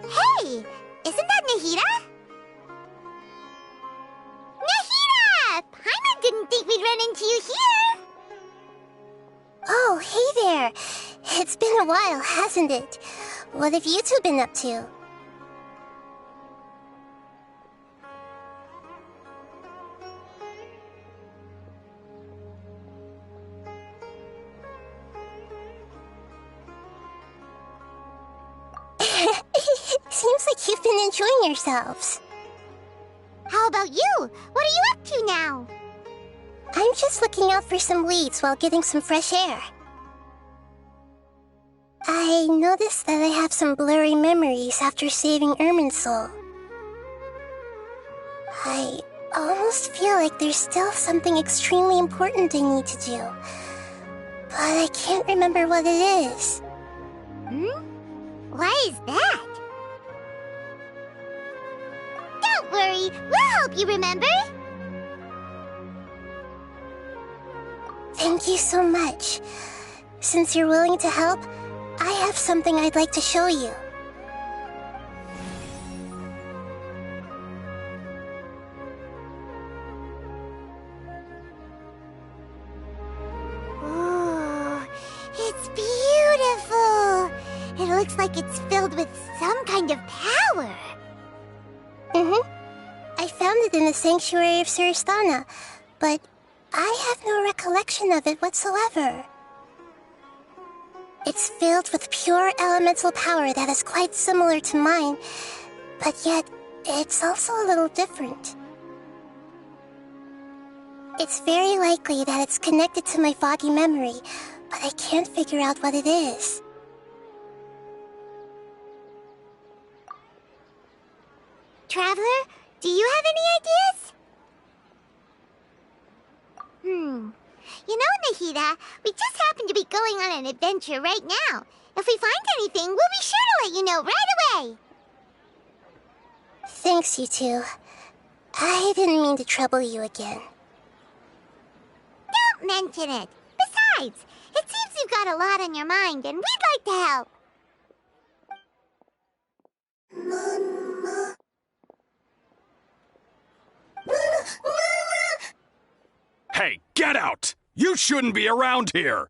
Hey! Isn't that Nahida? Nahida! Paimon didn't think we'd run into you here! Oh, hey there! It's been a while, hasn't it? What have you two been up to? Seems like you've been enjoying yourselves. How about you? What are you up to now? I'm just looking out for some leads while getting some fresh air. I noticed that I have some blurry memories after saving Ermin's soul. I almost feel like there's still something extremely important I need to do, but I can't remember what it is. Why is that? Don't worry, we'll help you remember. Thank you so much. Since you're willing to help, I have something I'd like to show you. Ooh, it's beautiful. It looks like it's filled with some kind of power. I found it in the sanctuary of Suristana, but I have no recollection of it whatsoever. It's filled with pure elemental power that is quite similar to mine, but yet it's also a little different. It's very likely that it's connected to my foggy memory, but I can't figure out what it is. Traveler, do you have any ideas? You know, Nahida, we just happen to be going on an adventure right now. If we find anything, we'll be sure to let you know right away. Thanks, you two. I didn't mean to trouble you again. Don't mention it. Besides, it seems you've got a lot on your mind, and we'd like to help. Hey, get out! You shouldn't be around here!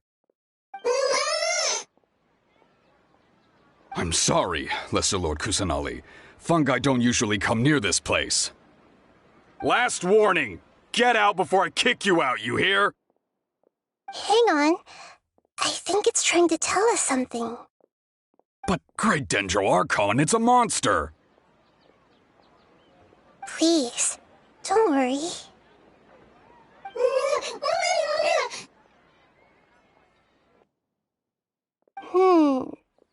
I'm sorry, Lesser Lord Kusanali. Fungi don't usually come near this place. Last warning! Get out before I kick you out, you hear? Hang on. I think it's trying to tell us something. But Great Dendro Archon, it's a monster! Please, don't worry.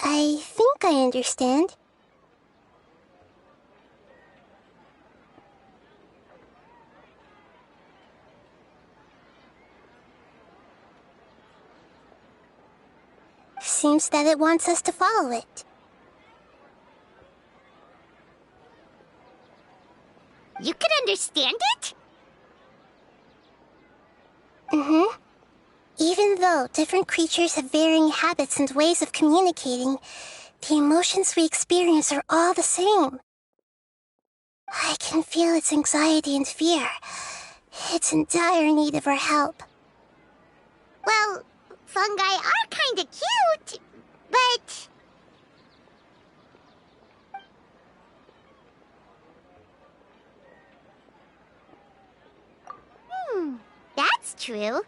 I think I understand. Seems that it wants us to follow it. You can understand it? Even though different creatures have varying habits and ways of communicating, the emotions we experience are all the same. I can feel its anxiety and fear. It's in dire need of our help. Well, fungi are kinda cute, but... That's true.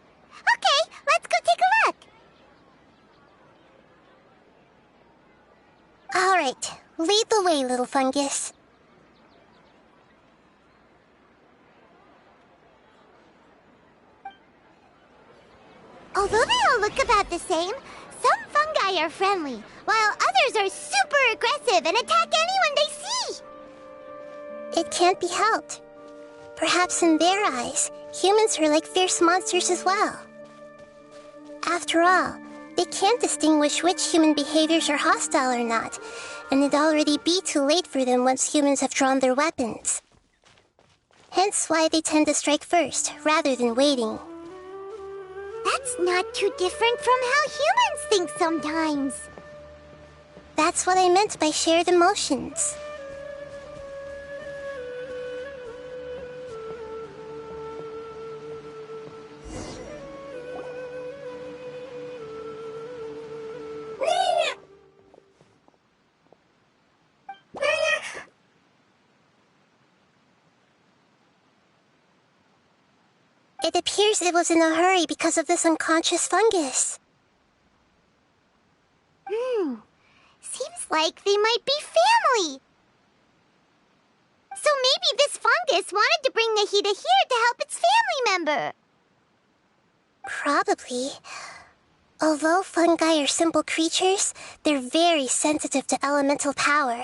Okay, let's go take a look. All right, lead the way, little fungus. Although they all look about the same, some fungi are friendly, while others are super aggressive and attack anyone they see. It can't be helped. Perhaps in their eyes, humans are like fierce monsters as well. After all, they can't distinguish which human behaviors are hostile or not, and it'd already be too late for them once humans have drawn their weapons. Hence why they tend to strike first, rather than waiting. That's not too different from how humans think sometimes. That's what I meant by shared emotions. It appears it was in a hurry because of this unconscious fungus. Seems like they might be family. So maybe this fungus wanted to bring Nahida here to help its family member. Probably. Although fungi are simple creatures, they're very sensitive to elemental power.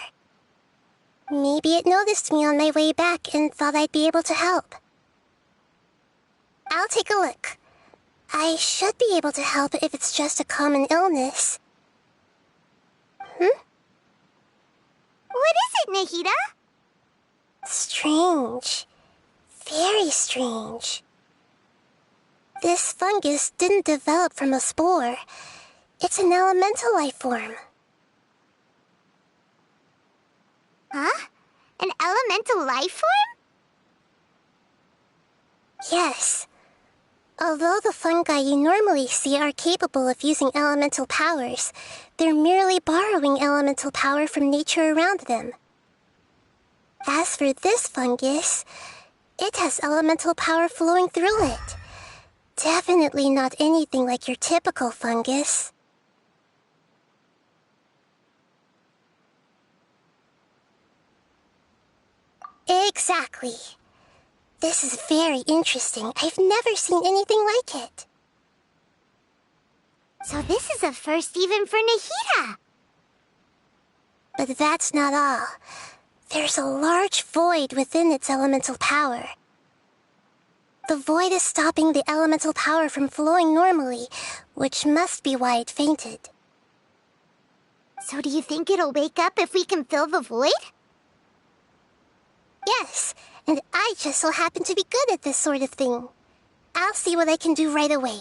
Maybe it noticed me on my way back and thought I'd be able to help. I'll take a look. I should be able to help if it's just a common illness. What is it, Nahida? Strange. Very strange. This fungus didn't develop from a spore. It's an elemental life form. Huh? An elemental life form? Yes. Although the fungi you normally see are capable of using elemental powers, they're merely borrowing elemental power from nature around them. As for this fungus, it has elemental power flowing through it. Definitely not anything like your typical fungus. Exactly. This is very interesting. I've never seen anything like it. So this is a first even for Nahida. But that's not all. There's a large void within its elemental power. The void is stopping the elemental power from flowing normally, which must be why it fainted. So do you think it'll wake up if we can fill the void? Yes, and I just so happen to be good at this sort of thing. I'll see what I can do right away.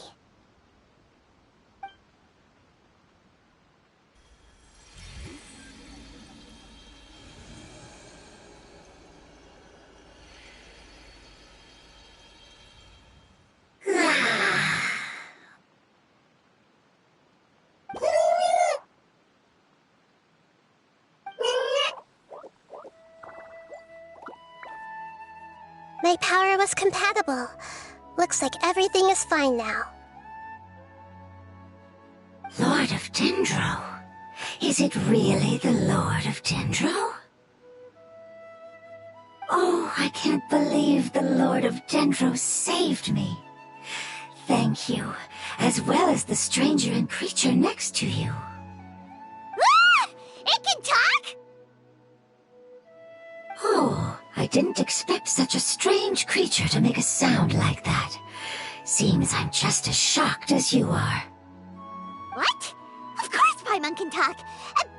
My power was compatible. Looks like everything is fine now. Lord of Dendro? Is it really the Lord of Dendro? Oh, I can't believe the Lord of Dendro saved me. Thank you, as well as the stranger and creature next to you. Ah! It can talk? Oh, I didn't expect such a strange creature to make a sound like that. Seems I'm just as shocked as you are. What? Of course Paimon can talk.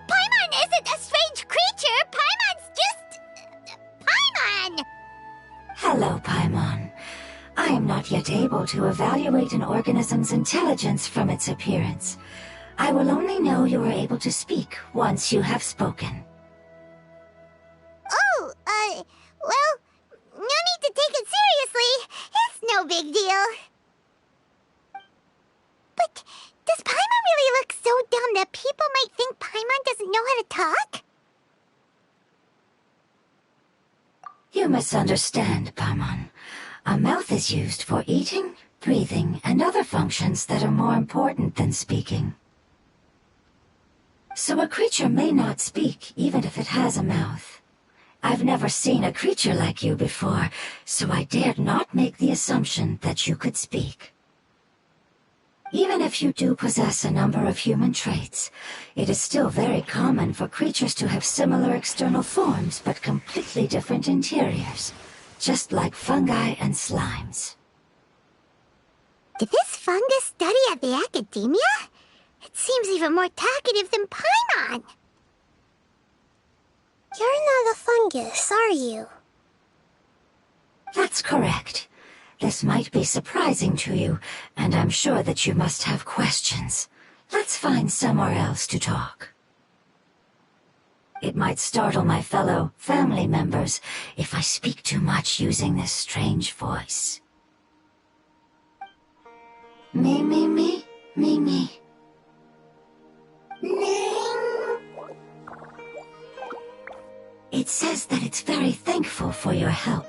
Paimon isn't a strange creature. Paimon's just... Paimon! Hello, Paimon. I am not yet able to evaluate an organism's intelligence from its appearance. I will only know you are able to speak once you have spoken. Oh, well, no need to take it seriously. It's no big deal. But does Paimon really look so dumb that people might think Paimon doesn't know how to talk? You misunderstand, Paimon. A mouth is used for eating, breathing, and other functions that are more important than speaking. So a creature may not speak even if it has a mouth. I've never seen a creature like you before, so I dared not make the assumption that you could speak. Even if you do possess a number of human traits, it is still very common for creatures to have similar external forms but completely different interiors, just like fungi and slimes. Did this fungus study at the academia? It seems even more talkative than Paimon. You're not a fungus, are you? That's correct. This might be surprising to you, and I'm sure that you must have questions. Let's find somewhere else to talk. It might startle my fellow family members if I speak too much using this strange voice. Me, me, me, me, me. It says that it's very thankful for your help.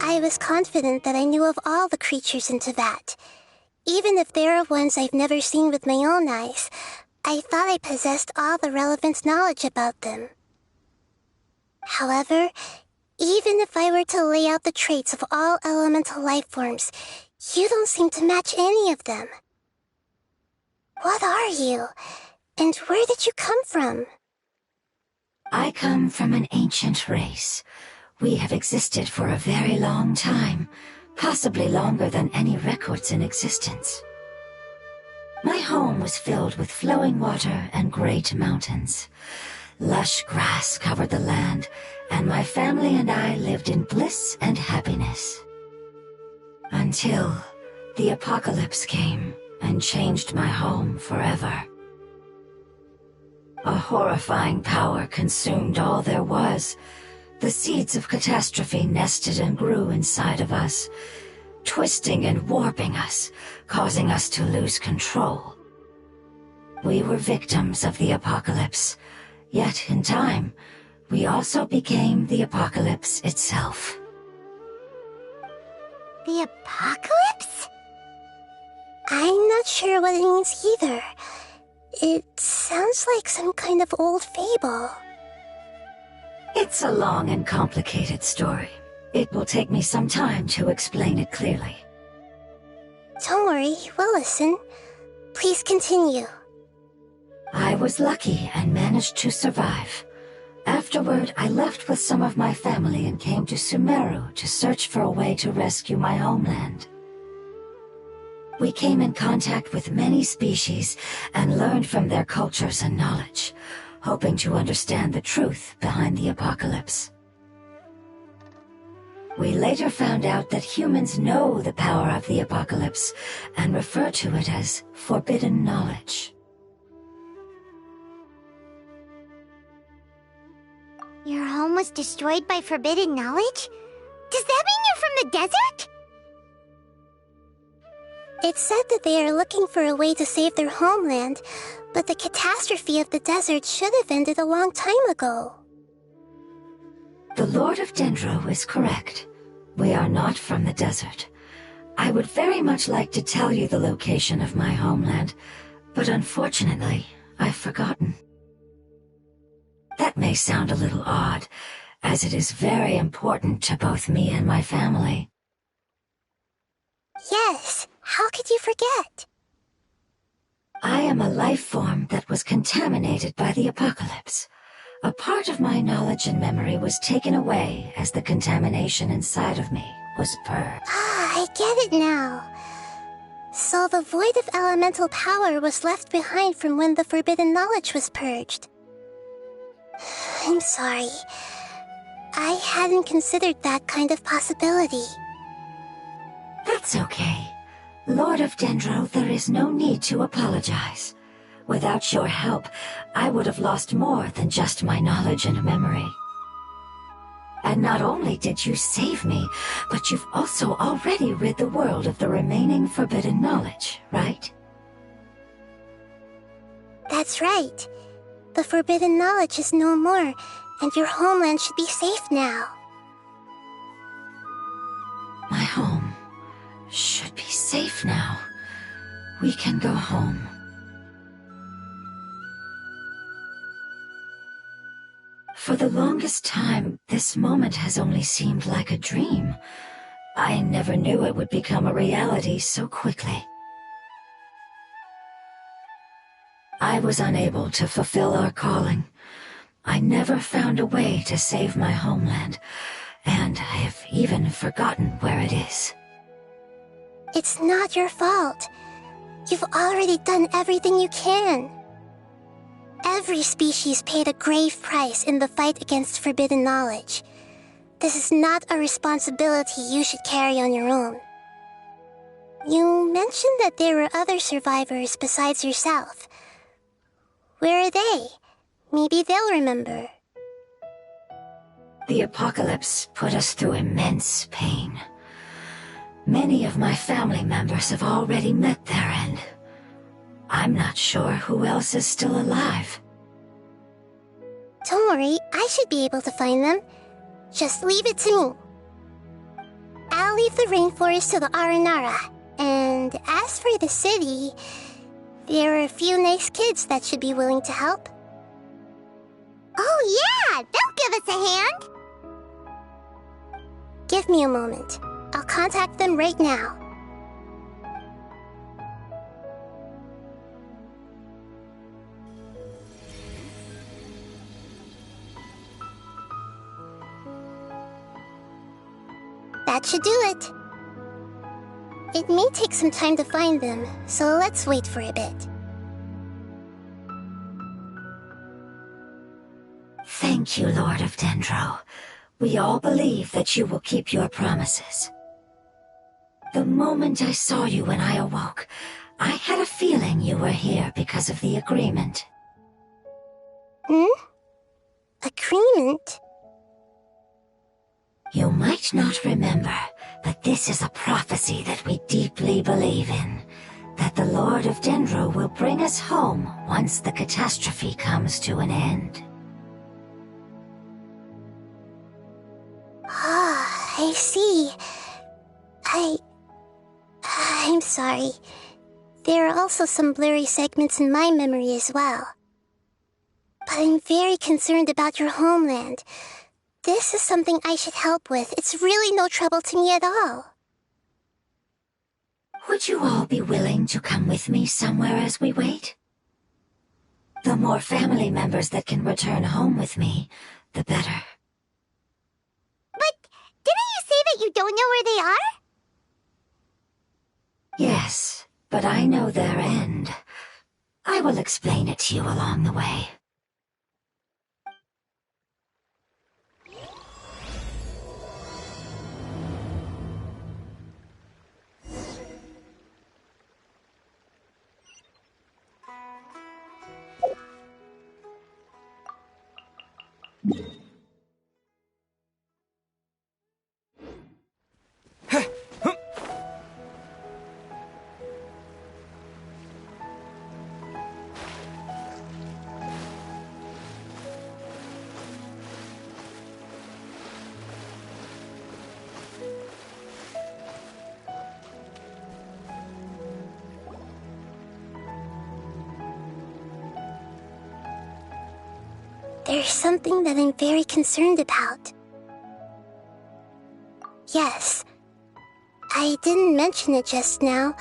I was confident that I knew of all the creatures in Teyvat. Even if there are ones I've never seen with my own eyes, I thought I possessed all the relevant knowledge about them. However, even if I were to lay out the traits of all elemental life forms, you don't seem to match any of them. What are you? And where did you come from? I come from an ancient race. We have existed for a very long time, possibly longer than any records in existence. My home was filled with flowing water and great mountains. Lush grass covered the land, and my family and I lived in bliss and happiness. Until the apocalypse came and changed my home forever. A horrifying power consumed all there was. The seeds of catastrophe nested and grew inside of us, twisting and warping us, causing us to lose control. We were victims of the apocalypse, yet in time, we also became the apocalypse itself. The apocalypse? I'm not sure what it means either. It sounds like some kind of old fable. It's a long and complicated story. It will take me some time to explain it clearly. Don't worry, we'll listen. Please continue. I was lucky and managed to survive. Afterward, I left with some of my family and came to Sumeru to search for a way to rescue my homeland. We came in contact with many species and learned from their cultures and knowledge, hoping to understand the truth behind the apocalypse. We later found out that humans know the power of the apocalypse and refer to it as forbidden knowledge. Your home was destroyed by forbidden knowledge? Does that mean you're from the desert? It's said that they are looking for a way to save their homeland, but the catastrophe of the desert should have ended a long time ago. The Lord of Dendro is correct. We are not from the desert. I would very much like to tell you the location of my homeland, but unfortunately, I've forgotten. That may sound a little odd, as it is very important to both me and my family. Yes, how could you forget? I am a life form that was contaminated by the apocalypse. A part of my knowledge and memory was taken away as the contamination inside of me was purged. Ah, I get it now. So the void of elemental power was left behind from when the forbidden knowledge was purged. I'm sorry. I hadn't considered that kind of possibility. That's okay. Lord of Dendro, there is no need to apologize. Without your help, I would have lost more than just my knowledge and memory. And not only did you save me, but you've also already rid the world of the remaining forbidden knowledge, right? That's right. The forbidden knowledge is no more, and your homeland should be safe now. My home should be safe now. We can go home. For the longest time, this moment has only seemed like a dream. I never knew it would become a reality so quickly. I was unable to fulfill our calling. I never found a way to save my homeland, and I have even forgotten where it is. It's not your fault. You've already done everything you can. Every species paid a grave price in the fight against forbidden knowledge. This is not a responsibility you should carry on your own. You mentioned that there were other survivors besides yourself. Where are they? Maybe they'll remember. The apocalypse put us through immense pain. Many of my family members have already met their end. I'm not sure who else is still alive. Don't worry, I should be able to find them. Just leave it to me. I'll leave the rainforest to the Aranara. And as for the city, there are a few nice kids that should be willing to help. Oh yeah, they'll give us a hand. Give me a moment. I'll contact them right now. That should do it. It may take some time to find them, so let's wait for a bit. Thank you, Lord of Dendro. We all believe that you will keep your promises. The moment I saw you when I awoke, I had a feeling you were here because of the agreement. Agreement? You might not remember, but this is a prophecy that we deeply believe in. That the Lord of Dendro will bring us home once the catastrophe comes to an end. Ah, I see. I'm sorry. There are also some blurry segments in my memory as well. But I'm very concerned about your homeland. This is something I should help with. It's really no trouble to me at all. Would you all be willing to come with me somewhere as we wait? The more family members that can return home with me, the better. But didn't you say that you don't know where they are? Yes, but I know their end. I will explain it to you along the way. There's something that I'm very concerned about. Yes, I didn't mention it just now,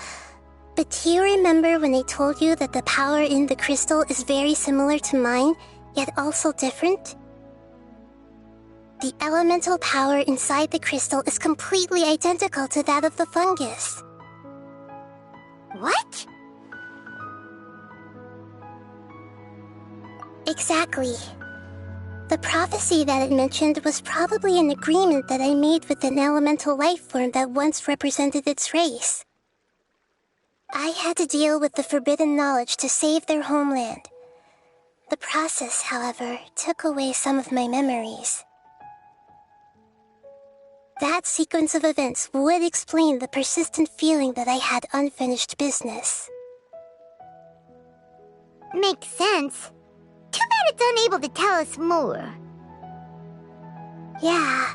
but do you remember when I told you that the power in the crystal is very similar to mine, yet also different? The elemental power inside the crystal is completely identical to that of the fungus. What? Exactly. The prophecy that it mentioned was probably an agreement that I made with an elemental life form that once represented its race. I had to deal with the forbidden knowledge to save their homeland. The process, however, took away some of my memories. That sequence of events would explain the persistent feeling that I had unfinished business. Makes sense. Too bad it's unable to tell us more. Yeah,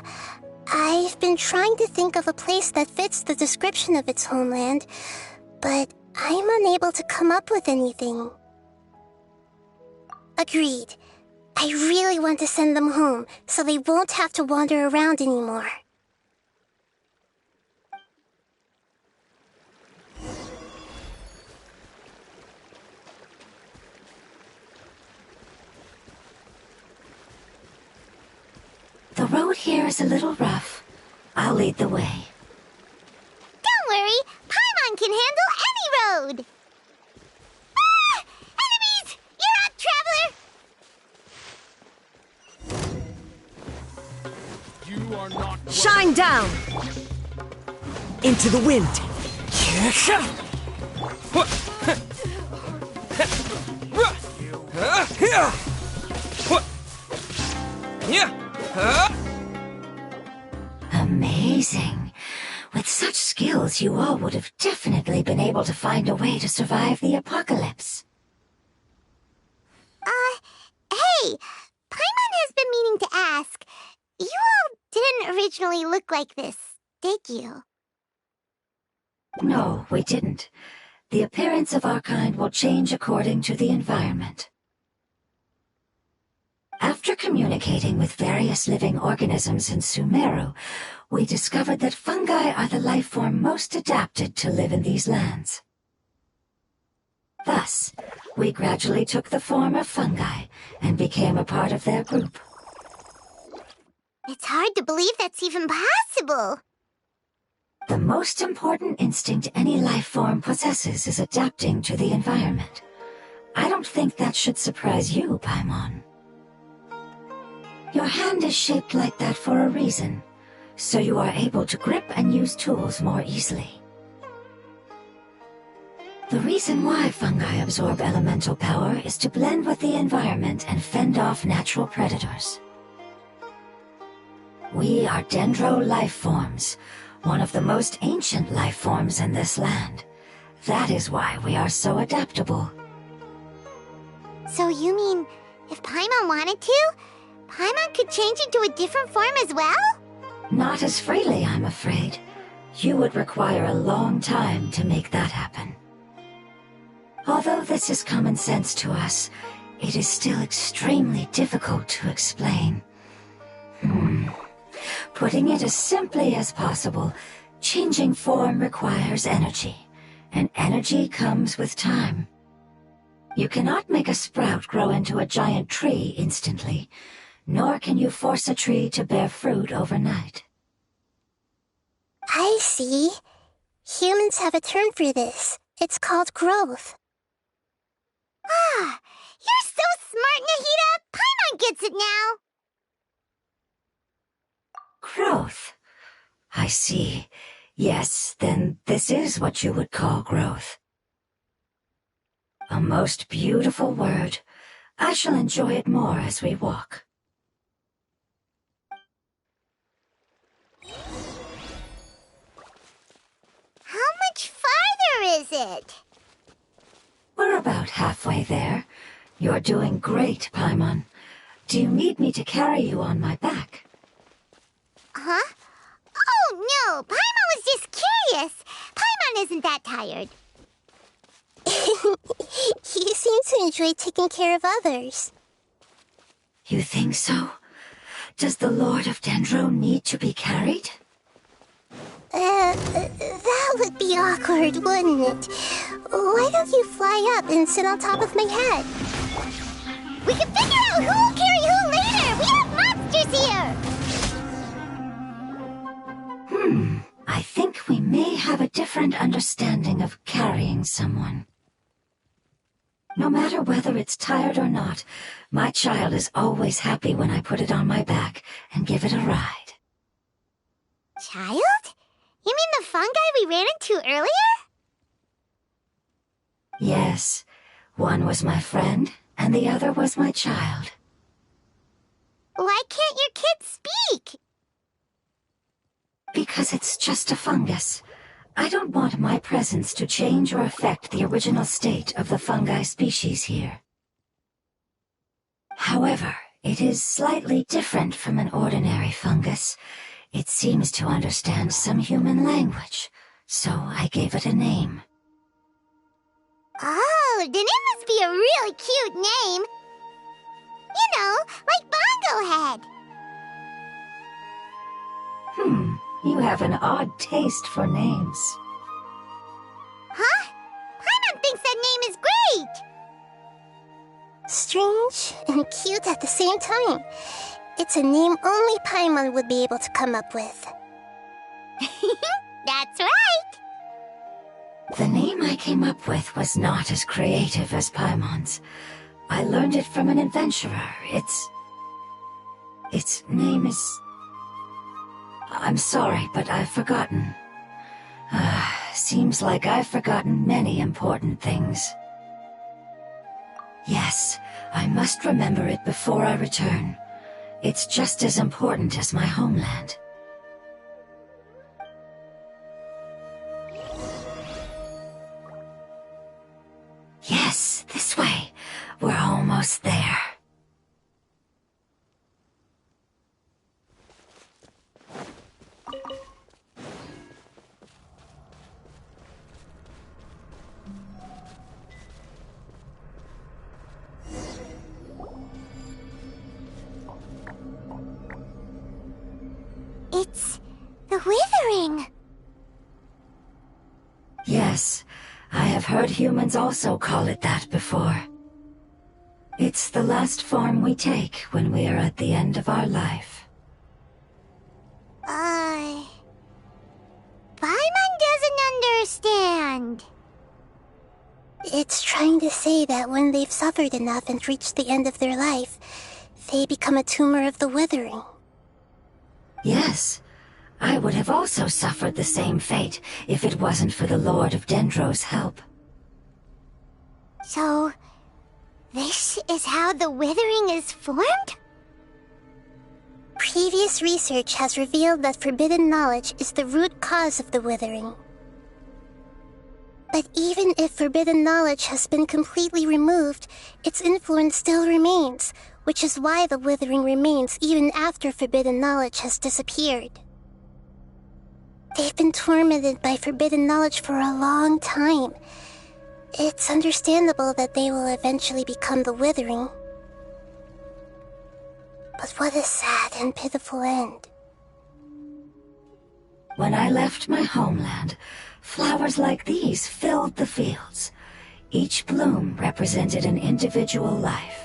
I've been trying to think of a place that fits the description of its homeland, but I'm unable to come up with anything. Agreed. I really want to send them home, so they won't have to wander around anymore. The road here is a little rough. I'll lead the way. Don't worry, Paimon can handle any road! Ah! Enemies! You're up, traveler! You are not Shine down! Into the wind! Amazing. With such skills, you all would have definitely been able to find a way to survive the apocalypse. Hey! Paimon has been meaning to ask. You all didn't originally look like this, did you? No, we didn't. The appearance of our kind will change according to the environment. After communicating with various living organisms in Sumeru, we discovered that fungi are the life form most adapted to live in these lands. Thus, we gradually took the form of fungi and became a part of their group. It's hard to believe that's even possible. The most important instinct any life form possesses is adapting to the environment. I don't think that should surprise you, Paimon. Your hand is shaped like that for a reason, so you are able to grip and use tools more easily. The reason why fungi absorb elemental power is to blend with the environment and fend off natural predators. We are dendro life forms, one of the most ancient life forms in this land. That is why we are so adaptable. So you mean, if Paimon wanted to, Paimon could change into a different form as well? Not as freely, I'm afraid. You would require a long time to make that happen. Although this is common sense to us, it is still extremely difficult to explain. Putting it as simply as possible, changing form requires energy, and energy comes with time. You cannot make a sprout grow into a giant tree instantly, nor can you force a tree to bear fruit overnight. I see. Humans have a term for this. It's called growth. Ah, you're so smart, Nahida! Paimon gets it now! Growth. I see. Yes, then this is what you would call growth. A most beautiful word. I shall enjoy it more as we walk. How much farther is it? We're about halfway there. You're doing great, Paimon. Do you need me to carry you on my back? Huh? Oh, no! Paimon was just curious! Paimon isn't that tired. You seem to enjoy taking care of others. You think so? Does the Lord of Dendro need to be carried? That would be awkward, wouldn't it? Why don't you fly up and sit on top of my head? We can figure out who'll carry who later! We have monsters here! I think we may have a different understanding of carrying someone. No matter whether it's tired or not, my child is always happy when I put it on my back and give it a ride. Child? You mean the fungi we ran into earlier? Yes, one was my friend, and the other was my child. Why can't your kid speak? Because it's just a fungus. I don't want my presence to change or affect the original state of the fungi species here. However, it is slightly different from an ordinary fungus. It seems to understand some human language, so I gave it a name. Oh, then it must be a really cute name. You know, like Bongo Head. You have an odd taste for names. Huh? Paimon thinks that name is great! Strange and cute at the same time. It's a name only Paimon would be able to come up with. That's right! The name I came up with was not as creative as Paimon's. I learned it from an adventurer. Its name is... I'm sorry, but I've forgotten. Seems like I've forgotten many important things. Yes, I must remember it before I return. It's just as important as my homeland. Yes, this way. We're almost there. It's the Withering. Yes, I have heard humans also call it that before. It's the last form we take when we are at the end of our life. Paimon doesn't understand. It's trying to say that when they've suffered enough and reached the end of their life, they become a tumor of the Withering. Yes, I would have also suffered the same fate if it wasn't for the Lord of Dendro's help. So, this is how the Withering is formed? Previous research has revealed that forbidden knowledge is the root cause of the Withering. But even if forbidden knowledge has been completely removed, its influence still remains, which is why the Withering remains even after forbidden knowledge has disappeared. They've been tormented by forbidden knowledge for a long time. It's understandable that they will eventually become the Withering. But what a sad and pitiful end. When I left my homeland, flowers like these filled the fields. Each bloom represented an individual life.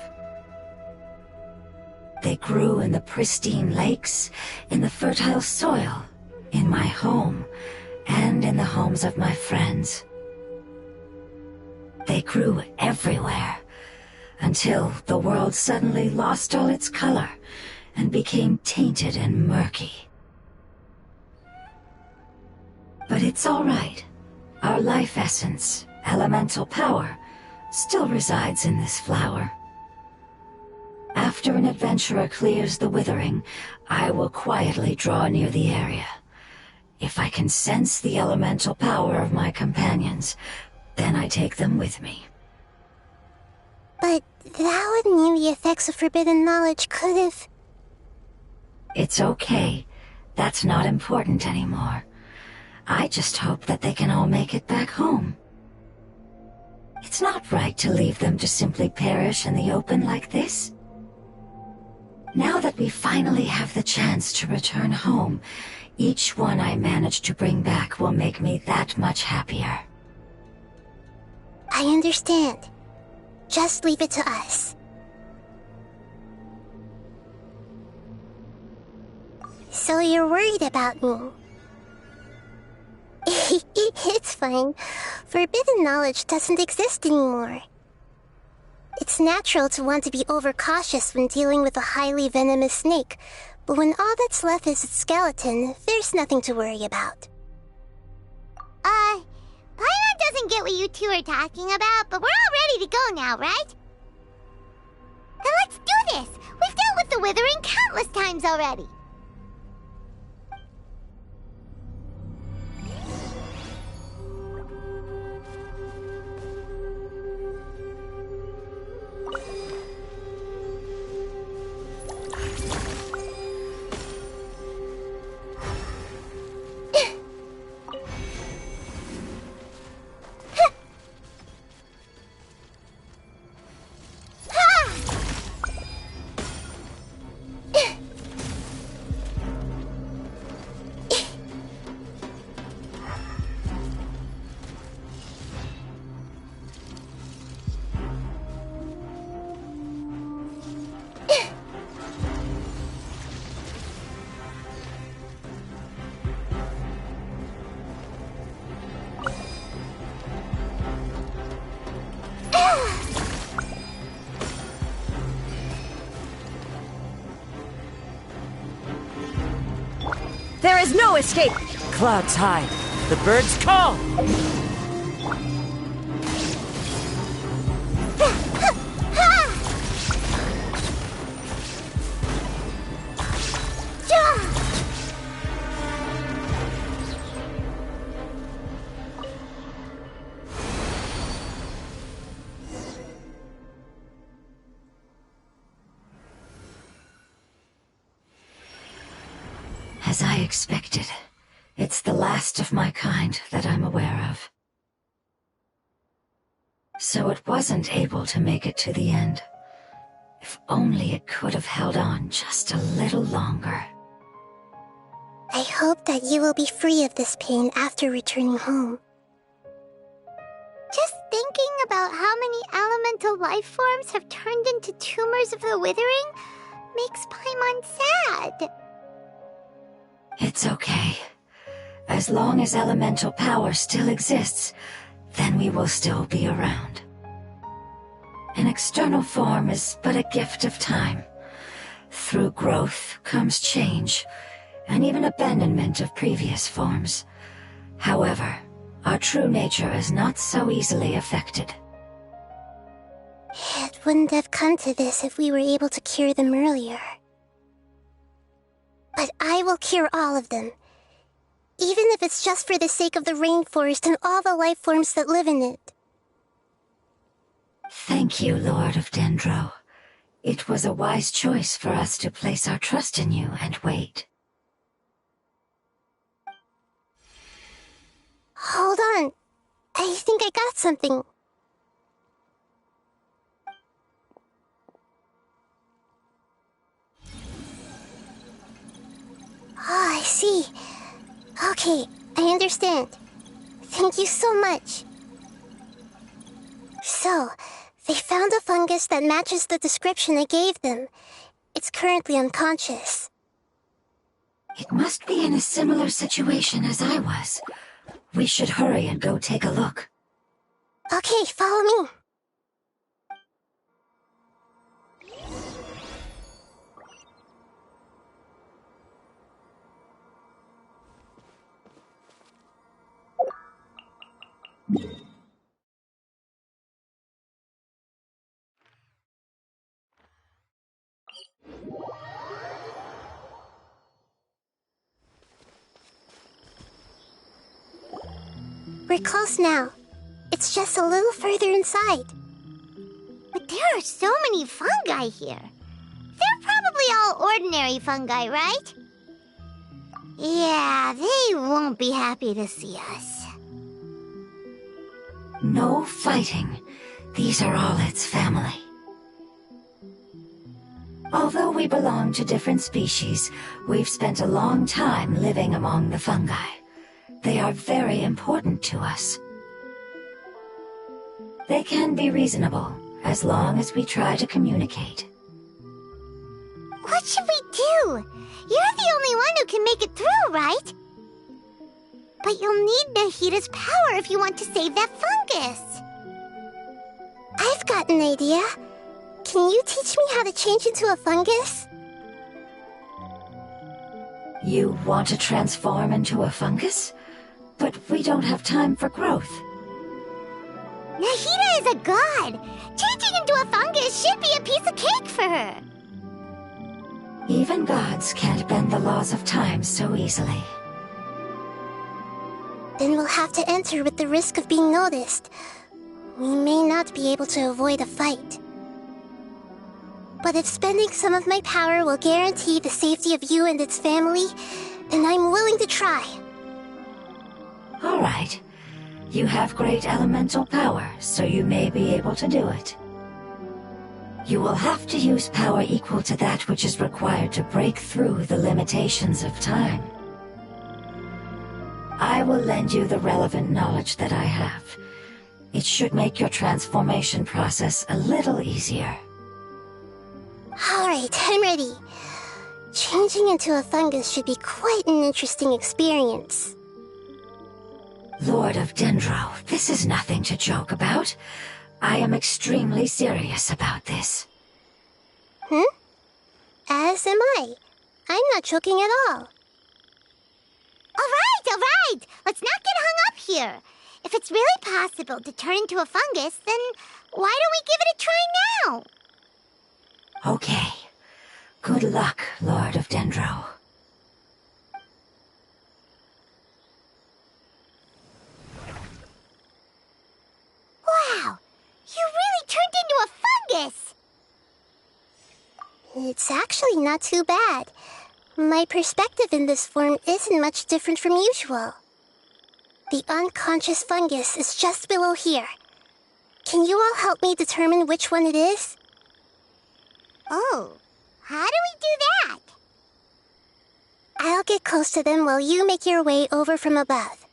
They grew in the pristine lakes, in the fertile soil, in my home, and in the homes of my friends. They grew everywhere, until the world suddenly lost all its color and became tainted and murky. But it's all right. Our life essence, elemental power, still resides in this flower. After an adventurer clears the Withering, I will quietly draw near the area. If I can sense the elemental power of my companions, then I take them with me. But that would mean the effects of forbidden knowledge could have... It's okay. That's not important anymore. I just hope that they can all make it back home. It's not right to leave them to simply perish in the open like this. Now that we finally have the chance to return home, each one I manage to bring back will make me that much happier. I understand. Just leave it to us. So you're worried about me? It's fine. Forbidden knowledge doesn't exist anymore. It's natural to want to be overcautious when dealing with a highly venomous snake, but when all that's left is its skeleton, there's nothing to worry about. Paimon doesn't get what you two are talking about, but we're all ready to go now, right? Then let's do this! We've dealt with the Withering countless times already! is no escape! Clouds high, the birds call! As I expected, it's the last of my kind that I'm aware of. So it wasn't able to make it to the end. If only it could have held on just a little longer. I hope that you will be free of this pain after returning home. Just thinking about how many elemental life forms have turned into tumors of the withering makes Paimon sad. It's okay. As long as elemental power still exists, then we will still be around. An external form is but a gift of time. Through growth comes change, and even abandonment of previous forms. However, our true nature is not so easily affected. It wouldn't have come to this if we were able to cure them earlier. But I will cure all of them. Even if it's just for the sake of the rainforest and all the life forms that live in it. Thank you, Lord of Dendro. It was a wise choice for us to place our trust in you and wait. Hold on. I think I got something. Oh, I see. Okay, I understand. Thank you so much. So, they found a fungus that matches the description I gave them. It's currently unconscious. It must be in a similar situation as I was. We should hurry and go take a look. Okay, follow me. We're close now. It's just a little further inside. But there are so many fungi here. They're probably all ordinary fungi, right? Yeah, they won't be happy to see us. No fighting. These are all its family. Although we belong to different species, we've spent a long time living among the fungi. They are very important to us. They can be reasonable, as long as we try to communicate. What should we do? You're the only one who can make it through, right? But you'll need Nahida's power if you want to save that fungus. I've got an idea. Can you teach me how to change into a fungus? You want to transform into a fungus? But we don't have time for growth. Nahida is a god. Changing into a fungus should be a piece of cake for her. Even gods can't bend the laws of time so easily. Then we'll have to enter with the risk of being noticed. We may not be able to avoid a fight. But if spending some of my power will guarantee the safety of you and its family, then I'm willing to try. All right. You have great elemental power, so you may be able to do it. You will have to use power equal to that which is required to break through the limitations of time. I will lend you the relevant knowledge that I have. It should make your transformation process a little easier. Alright, I'm ready. Changing into a fungus should be quite an interesting experience. Lord of Dendro, this is nothing to joke about. I am extremely serious about this. As am I. I'm not joking at all. All right. Let's not get hung up here. If it's really possible to turn into a fungus, then why don't we give it a try now? Okay. Good luck, Lord of Dendro. Wow! You really turned into a fungus! It's actually not too bad. My perspective in this form isn't much different from usual. The unconscious fungus is just below here. Can you all help me determine which one it is? Oh, how do we do that? I'll get close to them while you make your way over from above.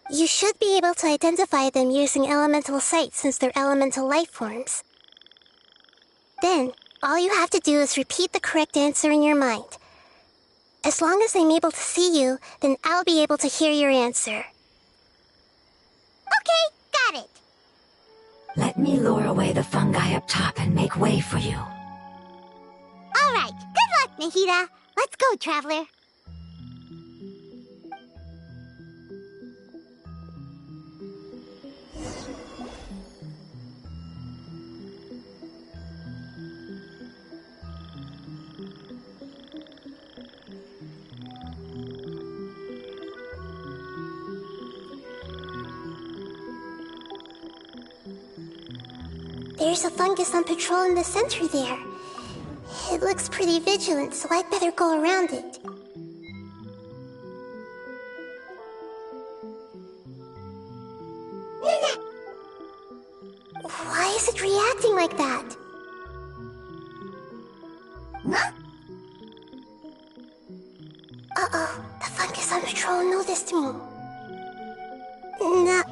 You should be able to identify them using elemental sight since they're elemental life forms. Then, all you have to do is repeat the correct answer in your mind. As long as I'm able to see you, then I'll be able to hear your answer. Okay, got it. Let me lure away the fungi up top and make way for you. All right, good luck, Nahida. Let's go, Traveler. There's a fungus on patrol in the center there. It looks pretty vigilant, so I'd better go around it. Why is it reacting like that? Uh-oh, the fungus on patrol noticed me. Nah.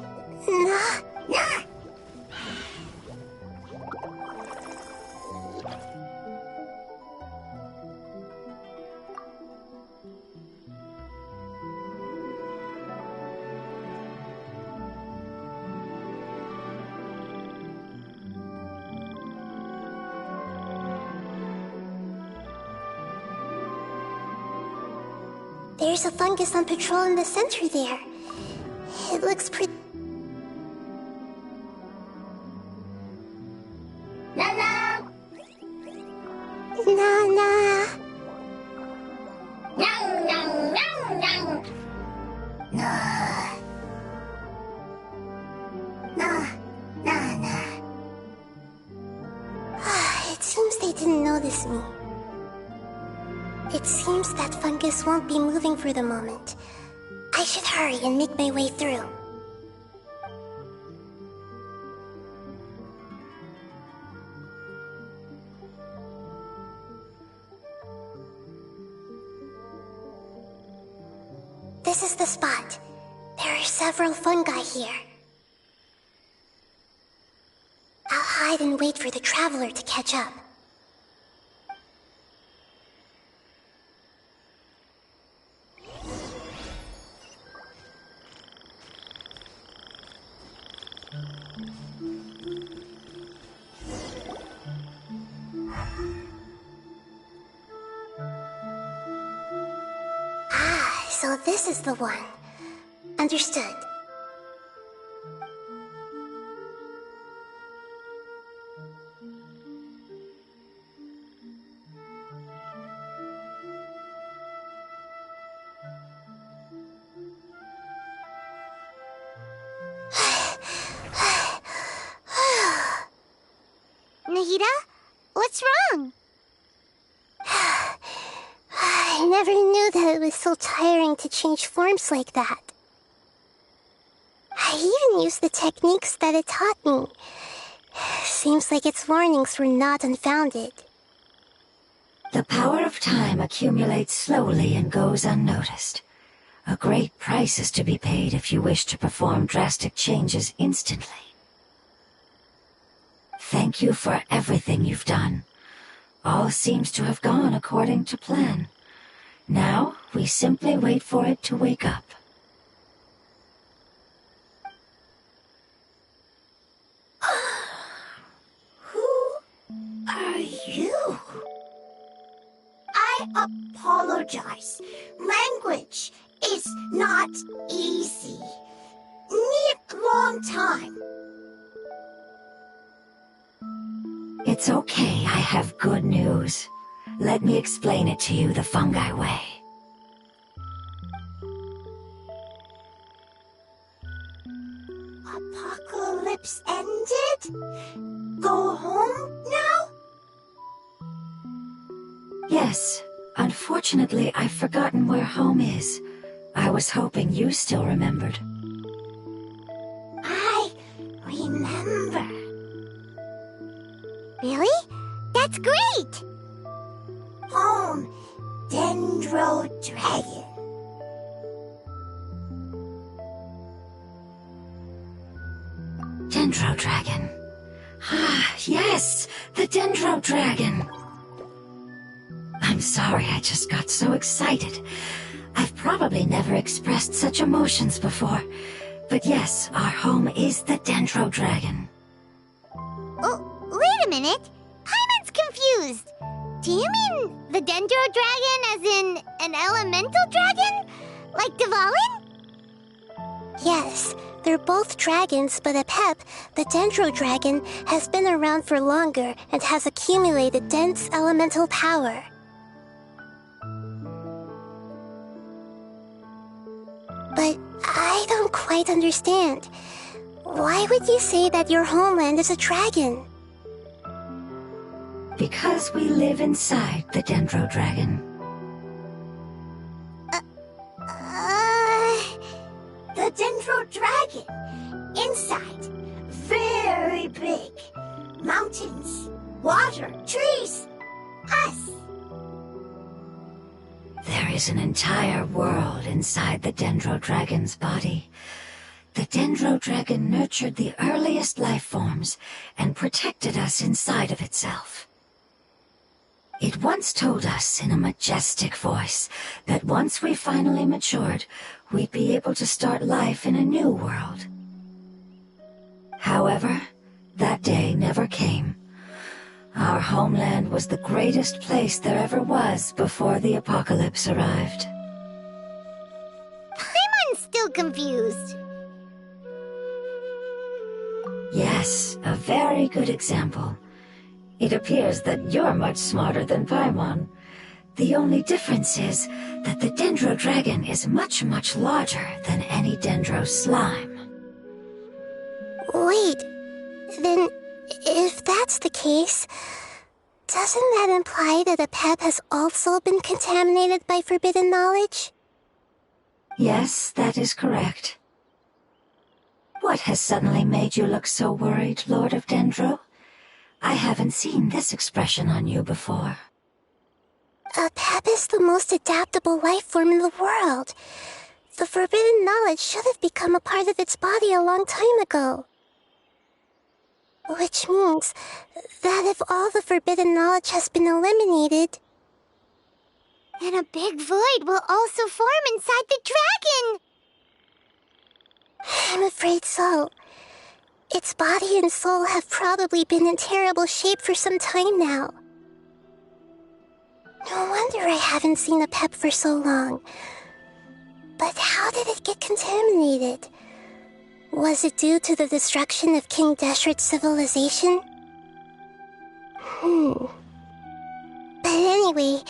There's a fungus on patrol in the center there. It looks pretty... Nah. It seems they didn't notice me. It seems that fungus won't be moving for the moment. I should hurry and make my way through. This is the spot. There are several fungi here. I'll hide and wait for the traveler to catch up. So this is the one. Understood. Nahida, what's wrong? I never knew that it was so tiring to change forms like that. I even used the techniques that it taught me. Seems like its warnings were not unfounded. The power of time accumulates slowly and goes unnoticed. A great price is to be paid if you wish to perform drastic changes instantly. Thank you for everything you've done. All seems to have gone according to plan. Now, we simply wait for it to wake up. Who are you? I apologize. Language is not easy. Need long time. It's okay, I have good news. Let me explain it to you the fungi way. Apocalypse ended? Go home now? Yes. Unfortunately, I've forgotten where home is. I was hoping you still remembered. I remember. Really? That's great! Home, Dendro Dragon. Dendro Dragon. Ah, yes! The Dendro Dragon! I'm sorry, I just got so excited. I've probably never expressed such emotions before. But yes, our home is the Dendro Dragon. Oh, wait a minute. Paimon's confused. Do you mean the Dendro Dragon as in an elemental dragon? Like Dvalin? Yes, they're both dragons, but Apep, the Dendro Dragon, has been around for longer and has accumulated dense elemental power. But I don't quite understand. Why would you say that your homeland is a dragon? Because we live inside the Dendro Dragon. The Dendro Dragon. Inside. Very big. Mountains, water, trees. Us. There is an entire world inside the Dendro Dragon's body. The Dendro Dragon nurtured the earliest life forms and protected us inside of itself. It once told us in a majestic voice that once we finally matured, we'd be able to start life in a new world. However, that day never came. Our homeland was the greatest place there ever was before the apocalypse arrived. Paimon's still confused. Yes, a very good example. It appears that you're much smarter than Paimon. The only difference is that the Dendro Dragon is much, much larger than any Dendro slime. Wait, then if that's the case, doesn't that imply that Apep has also been contaminated by forbidden knowledge? Yes, that is correct. What has suddenly made you look so worried, Lord of Dendro? I haven't seen this expression on you before. Apep is the most adaptable life form in the world. The forbidden knowledge should have become a part of its body a long time ago. Which means that if all the forbidden knowledge has been eliminated, then a big void will also form inside the dragon! I'm afraid so. Its body and soul have probably been in terrible shape for some time now. No wonder I haven't seen Apep for so long. But how did it get contaminated? Was it due to the destruction of King Deshret's civilization? But anyway,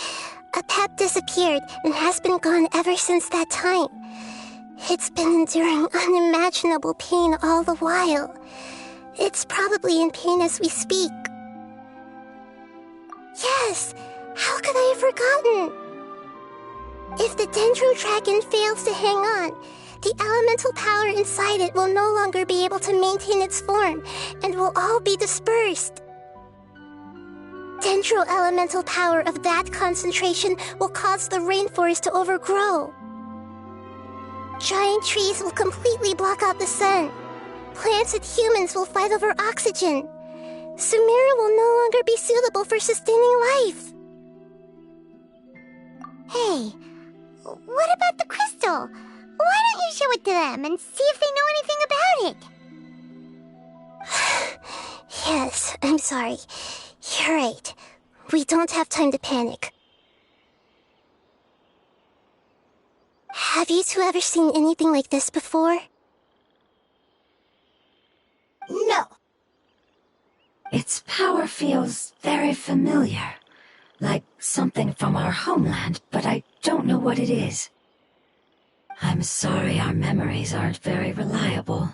Apep disappeared and has been gone ever since that time. It's been enduring unimaginable pain all the while. It's probably in pain as we speak. Yes! How could I have forgotten? If the Dendro Dragon fails to hang on, the elemental power inside it will no longer be able to maintain its form and will all be dispersed. Dendro elemental power of that concentration will cause the rainforest to overgrow. Giant trees will completely block out the sun. Plants and humans will fight over oxygen. Sumeru will no longer be suitable for sustaining life. Hey, what about the crystal? Why don't you show it to them and see if they know anything about it? Yes, I'm sorry. You're right. We don't have time to panic. Have you two ever seen anything like this before? No. Its power feels very familiar. Like something from our homeland, but I don't know what it is. I'm sorry our memories aren't very reliable.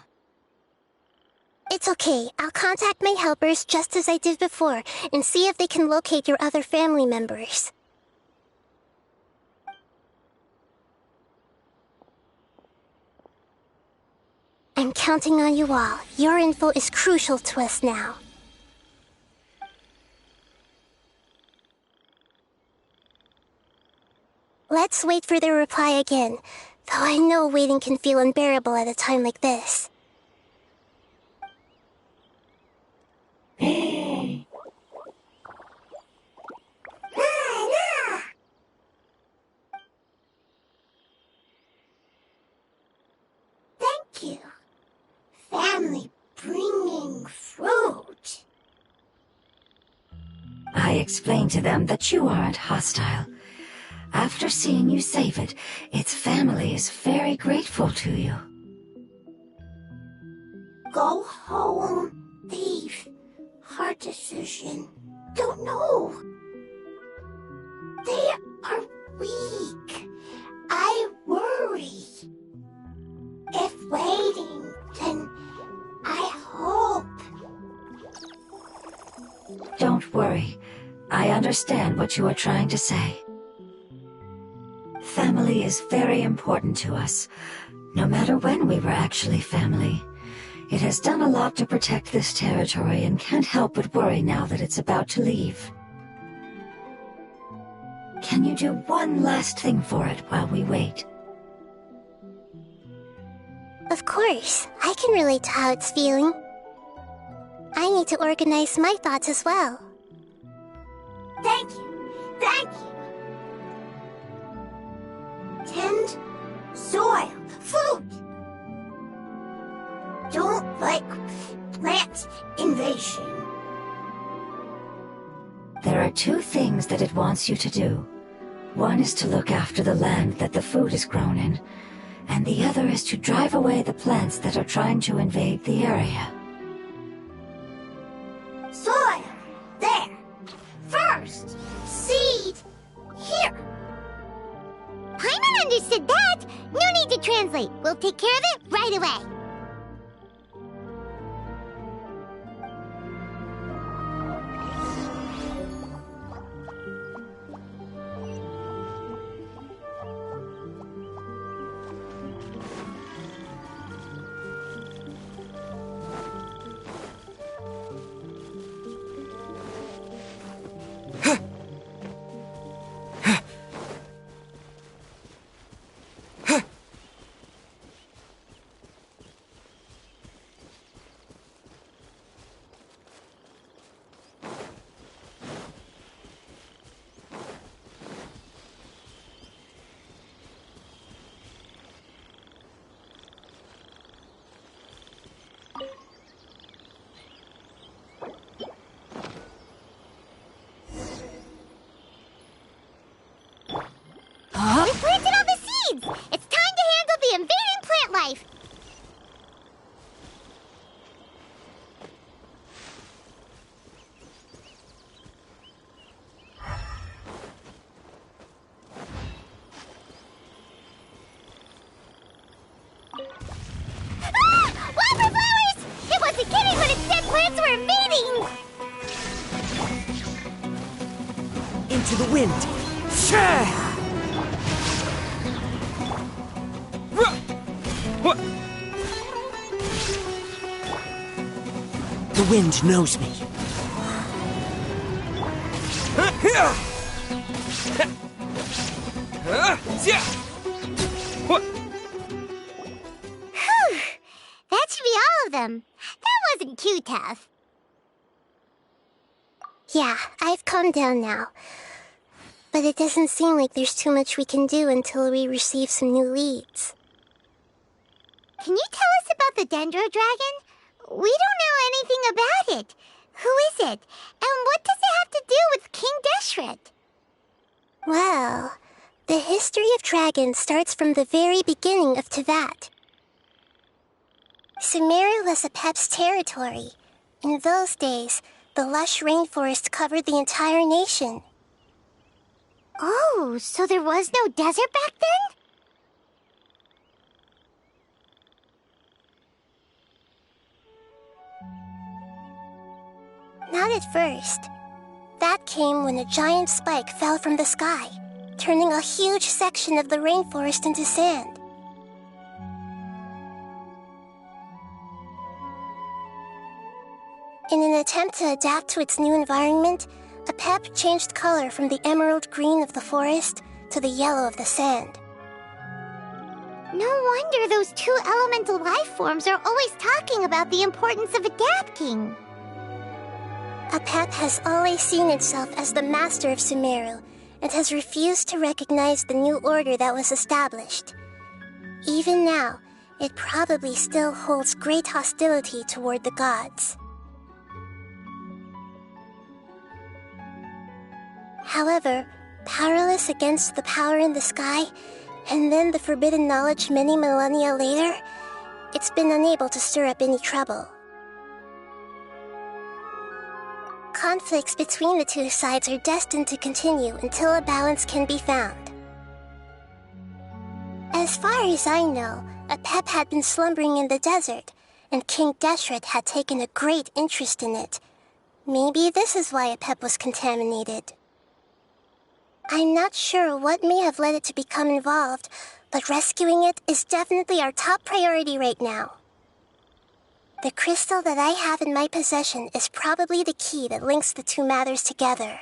It's okay. I'll contact my helpers just as I did before and see if they can locate your other family members. I'm counting on you all. Your info is crucial to us now. Let's wait for their reply again, though I know waiting can feel unbearable at a time like this. Thank you. Family bringing fruit. I explained to them that you aren't hostile. After seeing you save it, its family is very grateful to you. Go home, thief. Hard decision. Don't know. They are weak. I worry. If waiting, then I hope. Don't worry. I understand what you are trying to say. Family is very important to us, no matter when we were actually family. It has done a lot to protect this territory and can't help but worry now that it's about to leave. Can you do one last thing for it while we wait? Of course, I can relate to how it's feeling. I need to organize my thoughts as well. Thank you. Thank you. Tend soil, food. Don't like plant invasion. There are two things that it wants you to do. One is to look after the land that the food is grown in, and the other is to drive away the plants that are trying to invade the area. Soil, there. First, seed, here. Paimon understood that! No need to translate. We'll take care of it right away. We planted all the seeds! It's time to handle the invading plant life! Ah! Wildflowers! It wasn't kidding when it said plants were invading! Into the wind. Shah! The wind knows me. Whew! That should be all of them. That wasn't too tough. Yeah, I've calmed down now. But it doesn't seem like there's too much we can do until we receive some new leads. Can you tell us about the Dendro Dragon? We don't know anything about it. Who is it? And what does it have to do with King Deshret? Well, The history of dragons starts from the very beginning of Teyvat. Sumeru was Apep's territory. In those days, the lush rainforest covered the entire nation. Oh, so there was no desert back then? Not at first. That came when a giant spike fell from the sky, turning a huge section of the rainforest into sand. In an attempt to adapt to its new environment, Apep changed color from the emerald green of the forest to the yellow of the sand. No wonder those two elemental life forms are always talking about the importance of adapting. Apep has always seen itself as the master of Sumeru and has refused to recognize the new order that was established. Even now, it probably still holds great hostility toward the gods. However, powerless against the power in the sky, and then the forbidden knowledge many millennia later, it's been unable to stir up any trouble. Conflicts between the two sides are destined to continue until a balance can be found. As far as I know, Apep had been slumbering in the desert, and King Deshret had taken a great interest in it. Maybe this is why Apep was contaminated. I'm not sure what may have led it to become involved, but rescuing it is definitely our top priority right now. The crystal that I have in my possession is probably the key that links the two matters together.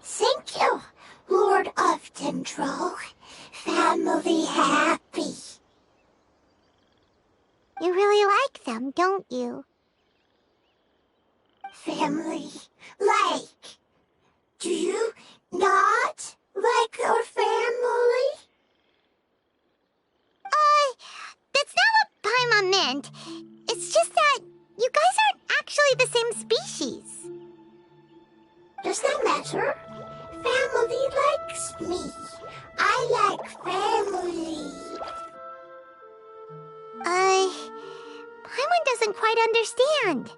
Thank you, Lord of Dendro. Family happy. You really like them, don't you? Family like. Do you not like your family? That's not what Paimon meant. It's just that you guys aren't actually the same species. Does that matter? Family likes me. I like family. Paimon doesn't quite understand.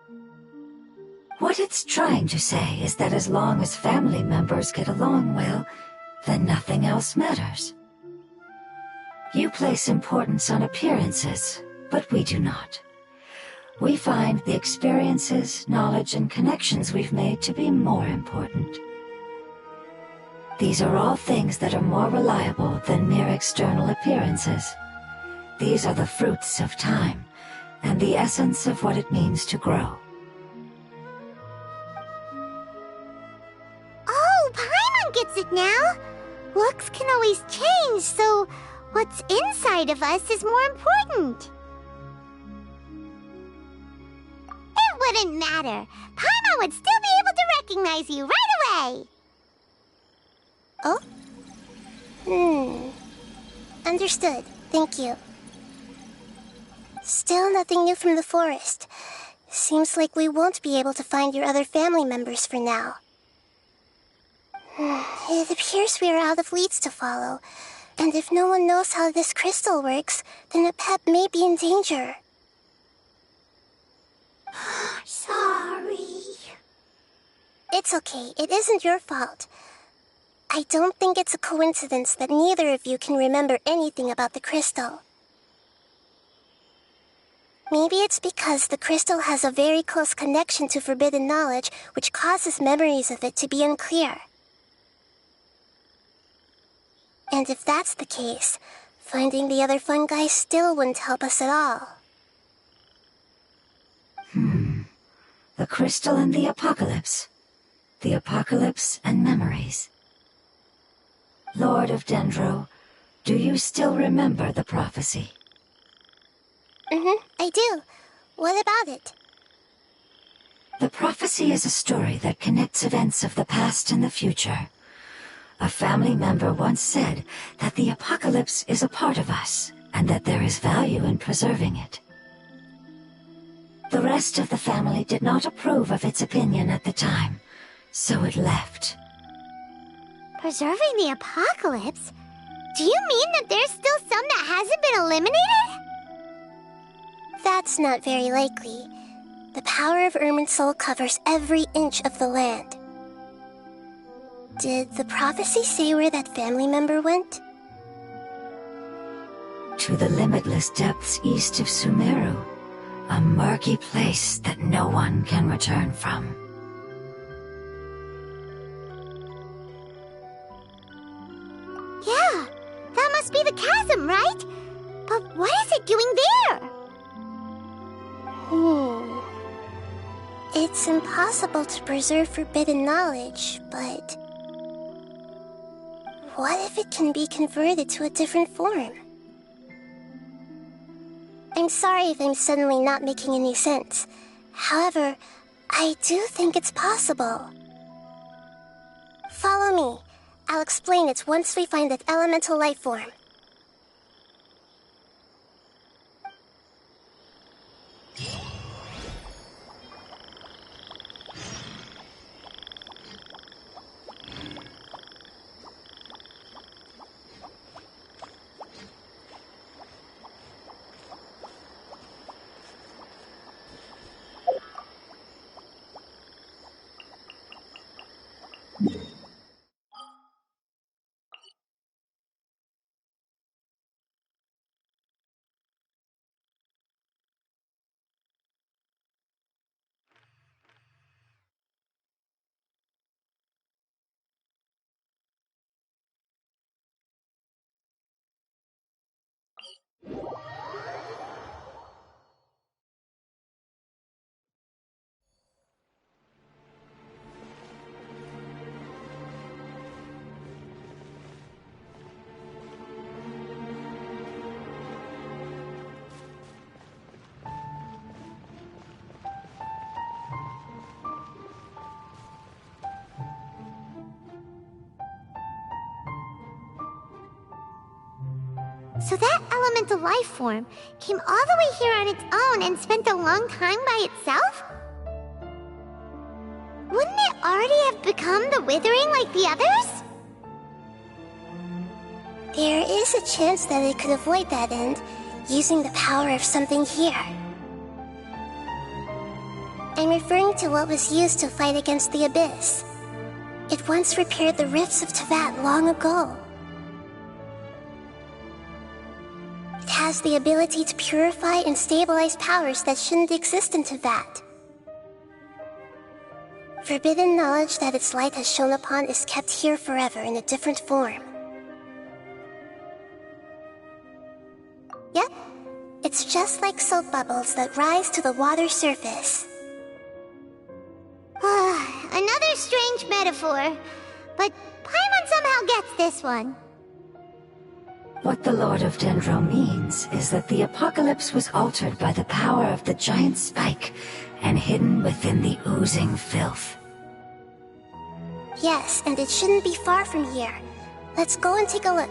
What it's trying to say is that as long as family members get along well, then nothing else matters. You place importance on appearances, but we do not. We find the experiences, knowledge, and connections we've made to be more important. These are all things that are more reliable than mere external appearances. These are the fruits of time, and the essence of what it means to grow. Oh, Paimon gets it now! Looks can always change, so what's inside of us is more important. It wouldn't matter. Paimon would still be able to recognize you right away. Oh? Understood. Thank you. Still nothing new from the forest. Seems like we won't be able to find your other family members for now. It appears we are out of leads to follow, and if no one knows how this crystal works, then Apep may be in danger. Sorry. It's okay. It isn't your fault. I don't think it's a coincidence that neither of you can remember anything about the crystal. Maybe it's because the crystal has a very close connection to forbidden knowledge, which causes memories of it to be unclear. And if that's the case, finding the other fungi still wouldn't help us at all. The crystal and the apocalypse. The apocalypse and memories. Lord of Dendro, do you still remember the prophecy? I do. What about it? The prophecy is a story that connects events of the past and the future. A family member once said that the apocalypse is a part of us, and that there is value in preserving it. The rest of the family did not approve of its opinion at the time, so it left. Preserving the apocalypse? Do you mean that there's still some that hasn't been eliminated? That's not very likely. The power of Irminsul covers every inch of the land. Did the prophecy say where that family member went? To the limitless depths east of Sumeru, a murky place that no one can return from. Yeah, that must be the chasm, right? But what is it doing there? It's impossible to preserve forbidden knowledge, but... what if it can be converted to a different form? I'm sorry if I'm suddenly not making any sense. However, I do think it's possible. Follow me. I'll explain it once we find that elemental life form. So that elemental life form came all the way here on its own and spent a long time by itself? Wouldn't it already have become the Withering like the others? There is a chance that it could avoid that end, using the power of something here. I'm referring to what was used to fight against the Abyss. It once repaired the rifts of Teyvat long ago. It has the ability to purify and stabilize powers that shouldn't exist in Teyvat. Forbidden knowledge that its light has shone upon is kept here forever in a different form. Yep, it's just like soap bubbles that rise to the water's surface. Another strange metaphor, but Paimon somehow gets this one. What the Lord of Dendro means is that the apocalypse was altered by the power of the giant spike and hidden within the oozing filth. Yes, and it shouldn't be far from here. Let's go and take a look.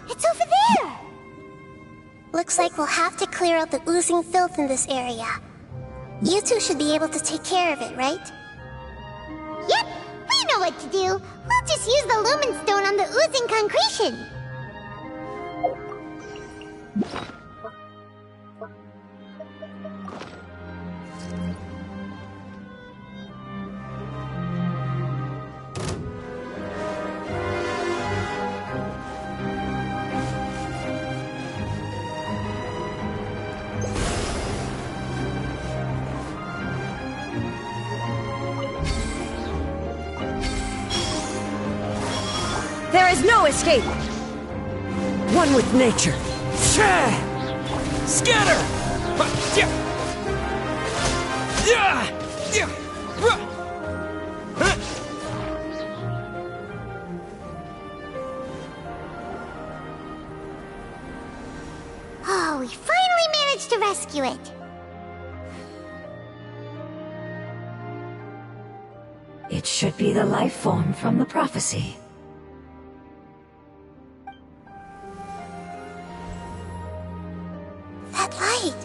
It's over there! Looks like we'll have to clear out the oozing filth in this area. You two should be able to take care of it, right? Yep, we know what to do. We'll just use the Lumen Stone on the oozing concretion. There is no escape! One with nature. Scatter! Oh, we finally managed to rescue it. It should be the life form from the prophecy. That light!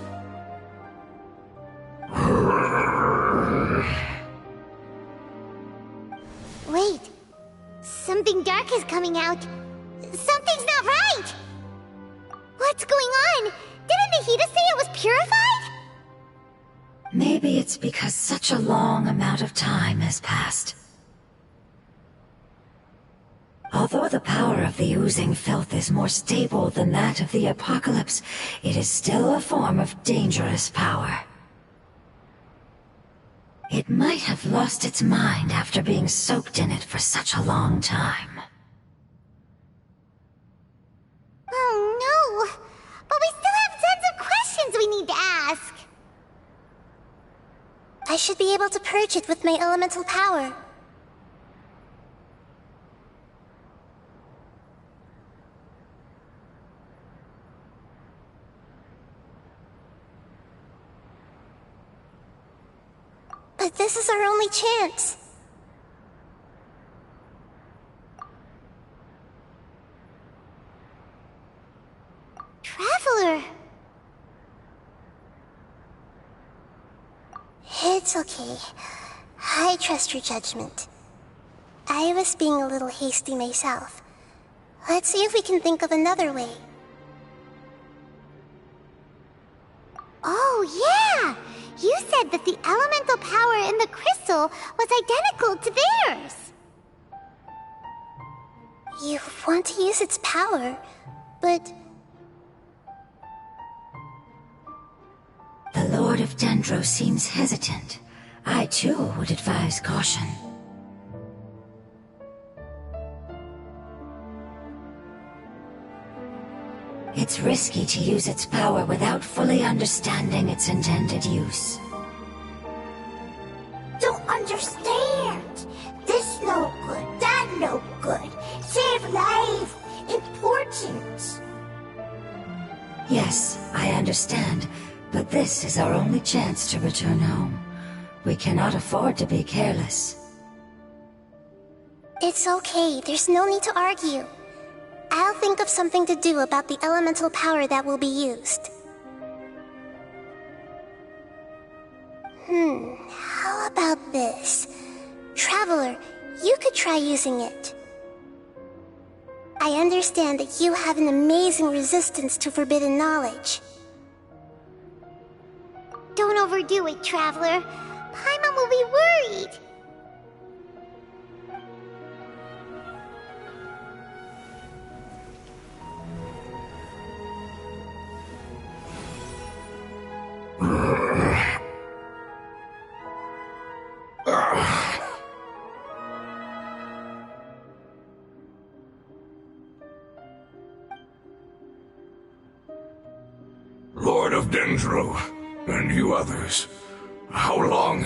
Wait. Something dark is coming out. Something's not right! What's going on? Didn't Nahida say it was purified? Maybe it's because such a long amount of time has passed. Although the power of the oozing filth is more stable than that of the apocalypse, it is still a form of dangerous power. It might have lost its mind after being soaked in it for such a long time. Oh no! But we still have tons of questions we need to ask! I should be able to purge it with my elemental power. But this is our only chance. Traveler! It's okay. I trust your judgment. I was being a little hasty myself. Let's see if we can think of another way. Oh, yeah! You said that the elemental power in the crystal was identical to theirs! You want to use its power, but... The Lord of Dendro seems hesitant. I too would advise caution. It's risky to use its power without fully understanding its intended use. Don't understand. This no good, that no good. Save life. Important. Yes, I understand, but this is our only chance to return home. We cannot afford to be careless. It's okay, there's no need to argue. I'll think of something to do about the elemental power that will be used. How about this? Traveler, you could try using it. I understand that you have an amazing resistance to forbidden knowledge. Don't overdo it, Traveler. Paimon will be worried. Lord of Dendro, and you others, how long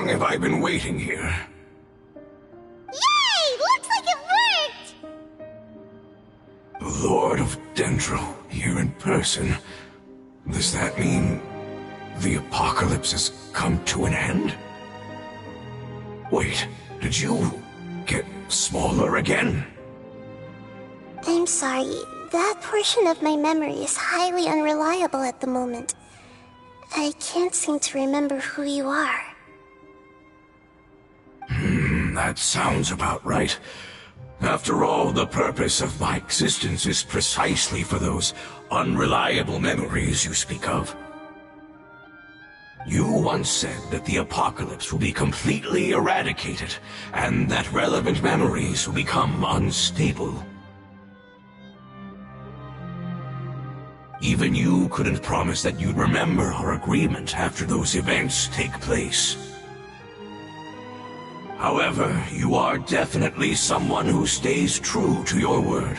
have I been waiting here? Yay! Looks like it worked! Lord of Dendro, here in person. Does that mean the apocalypse has come to an end? Wait, did you get smaller again? I'm sorry, that portion of my memory is highly unreliable at the moment. I can't seem to remember who you are. That sounds about right. After all, the purpose of my existence is precisely for those unreliable memories you speak of. You once said that the apocalypse will be completely eradicated, and that relevant memories will become unstable. Even you couldn't promise that you'd remember our agreement after those events take place. However, you are definitely someone who stays true to your word.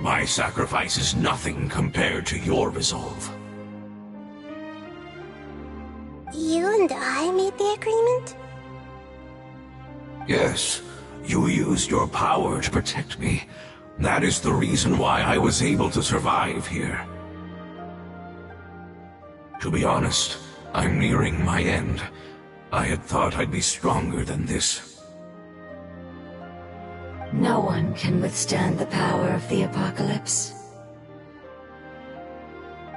My sacrifice is nothing compared to your resolve. You and I made the agreement? Yes, you used your power to protect me. That is the reason why I was able to survive here. To be honest, I'm nearing my end. I had thought I'd be stronger than this. No one can withstand the power of the apocalypse.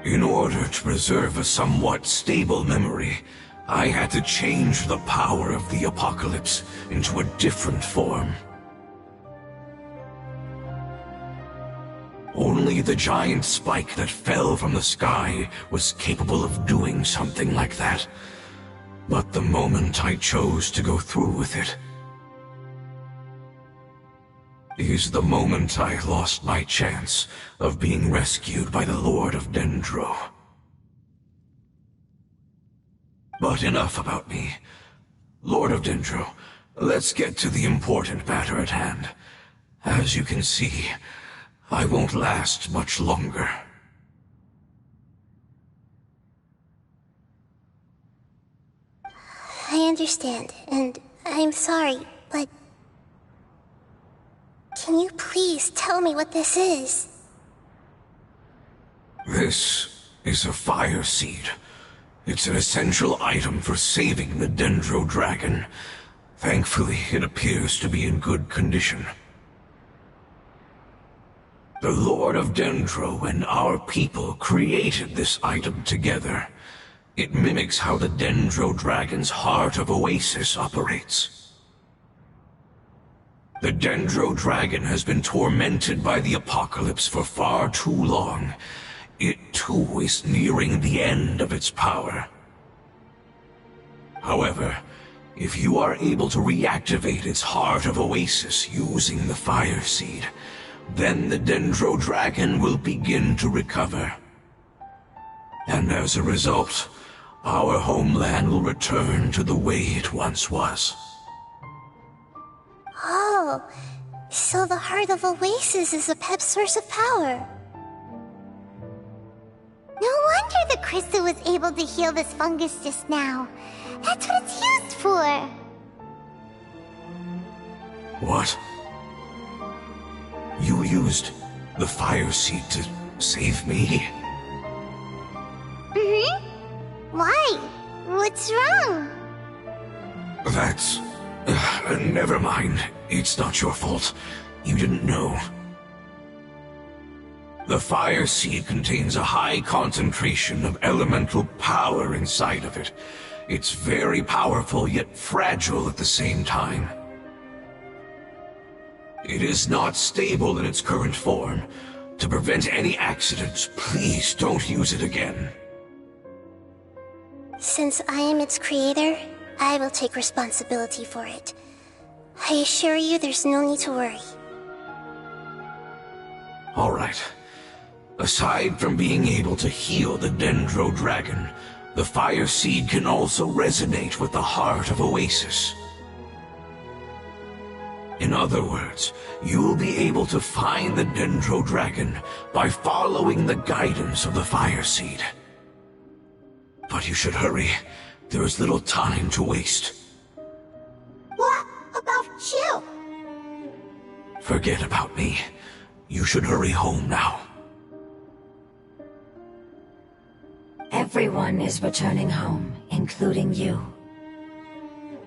In order to preserve a somewhat stable memory, I had to change the power of the apocalypse into a different form. Only the giant spike that fell from the sky was capable of doing something like that. But the moment I chose to go through with it is the moment I lost my chance of being rescued by the Lord of Dendro. But enough about me. Lord of Dendro, let's get to the important matter at hand. As you can see, I won't last much longer. I understand, and I'm sorry, but... Can you please tell me what this is? This is a fire seed. It's an essential item for saving the Dendro Dragon. Thankfully, it appears to be in good condition. The Lord of Dendro and our people created this item together. It mimics how the Dendro Dragon's Heart of Oasis operates. The Dendro Dragon has been tormented by the apocalypse for far too long. It too is nearing the end of its power. However, if you are able to reactivate its Heart of Oasis using the Fire Seed, then the Dendro Dragon will begin to recover. And as a result, our homeland will return to the way it once was. Oh, so the Heart of Oasis is a pep source of power. No wonder the crystal was able to heal this fungus just now. That's what it's used for. What? You used the Fire Seed to save me? Mm-hmm. Why? What's wrong? That's... never mind. It's not your fault. You didn't know. The Fire Seed contains a high concentration of elemental power inside of it. It's very powerful, yet fragile at the same time. It is not stable in its current form. To prevent any accidents, please don't use it again. Since I am its creator, I will take responsibility for it. I assure you there's no need to worry. All right. Aside from being able to heal the Dendro Dragon, the Fire Seed can also resonate with the Heart of Oasis. In other words, you'll be able to find the Dendro Dragon by following the guidance of the Fire Seed. But you should hurry. There is little time to waste. What about you? Forget about me. You should hurry home now. Everyone is returning home, including you.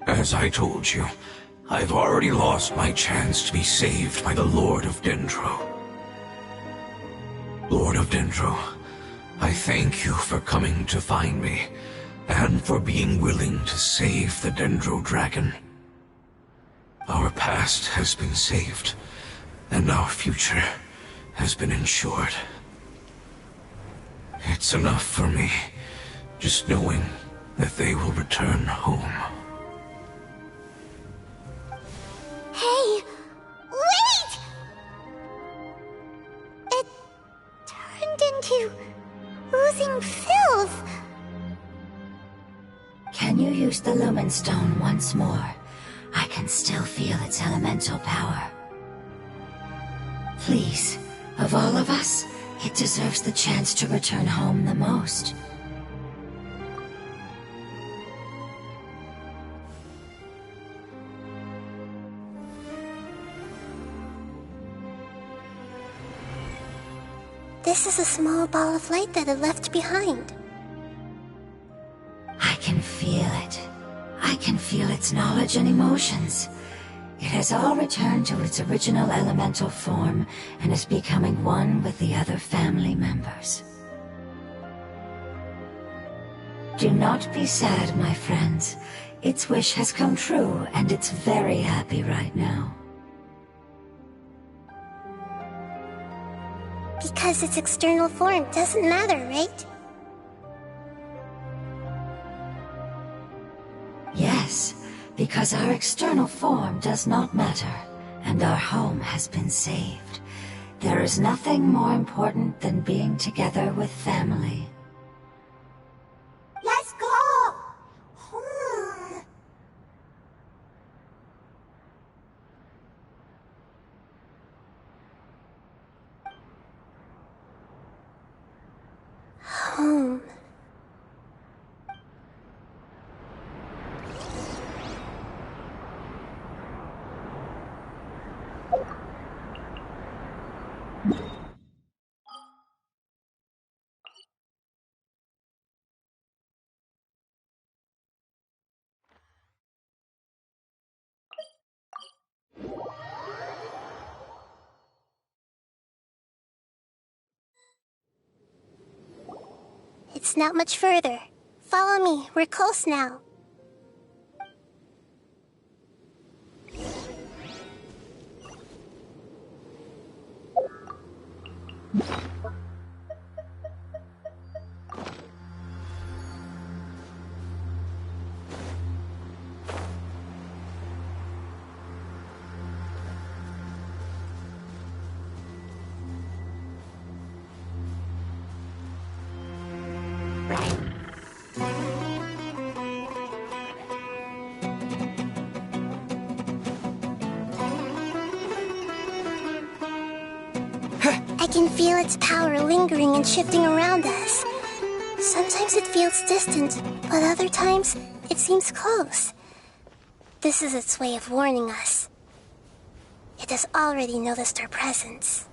As I told you, I've already lost my chance to be saved by the Lord of Dendro. Lord of Dendro, I thank you for coming to find me, and for being willing to save the Dendro Dragon. Our past has been saved, and our future has been ensured. It's enough for me, just knowing that they will return home. Hey, wait! It turned into oozing filth. Can you use the Lumen Stone once more? I can still feel its elemental power. Please, of all of us, it deserves the chance to return home the most. This is a small ball of light that it left behind. I can feel it. I can feel its knowledge and emotions. It has all returned to its original elemental form and is becoming one with the other family members. Do not be sad, my friends. Its wish has come true, and it's very happy right now. Because its external form doesn't matter, right? Yes, because our external form does not matter, and our home has been saved. There is nothing more important than being together with family. Let's go! Hmm. Home. It's not much further. Follow me, we're close now. I can feel its power lingering and shifting around us. Sometimes it feels distant, but other times it seems close. This is its way of warning us. It has already noticed our presence.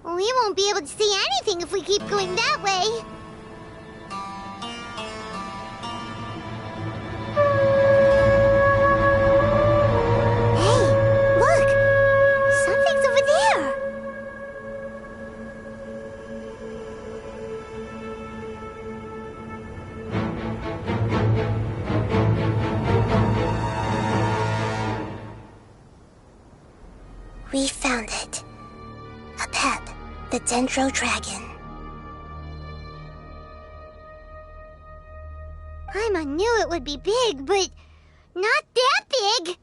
We won't be able to see anything if we keep going that way. Hey, look! Something's over there! We found it. A pet, the Dendro Dragon. Paimon knew it would be big, but not that big!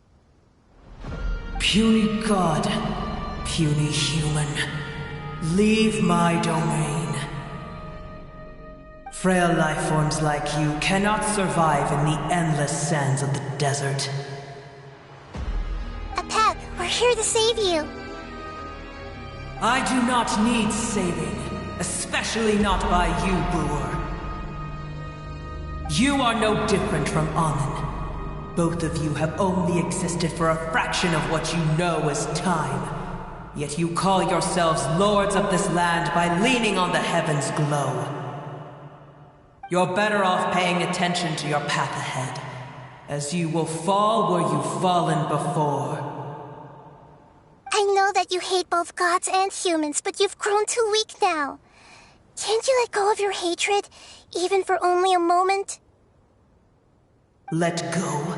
Puny god, puny human, leave my domain. Frail life forms like you cannot survive in the endless sands of the desert. A pet, we're here to save you. I do not need saving, especially not by you, brewer. You are no different from Amun. Both of you have only existed for a fraction of what you know as time. Yet you call yourselves lords of this land by leaning on the heavens' glow. You're better off paying attention to your path ahead, as you will fall where you've fallen before. I know that that you hate both gods and humans, but you've grown too weak now. Can't you let go of your hatred, even for only a moment? Let go?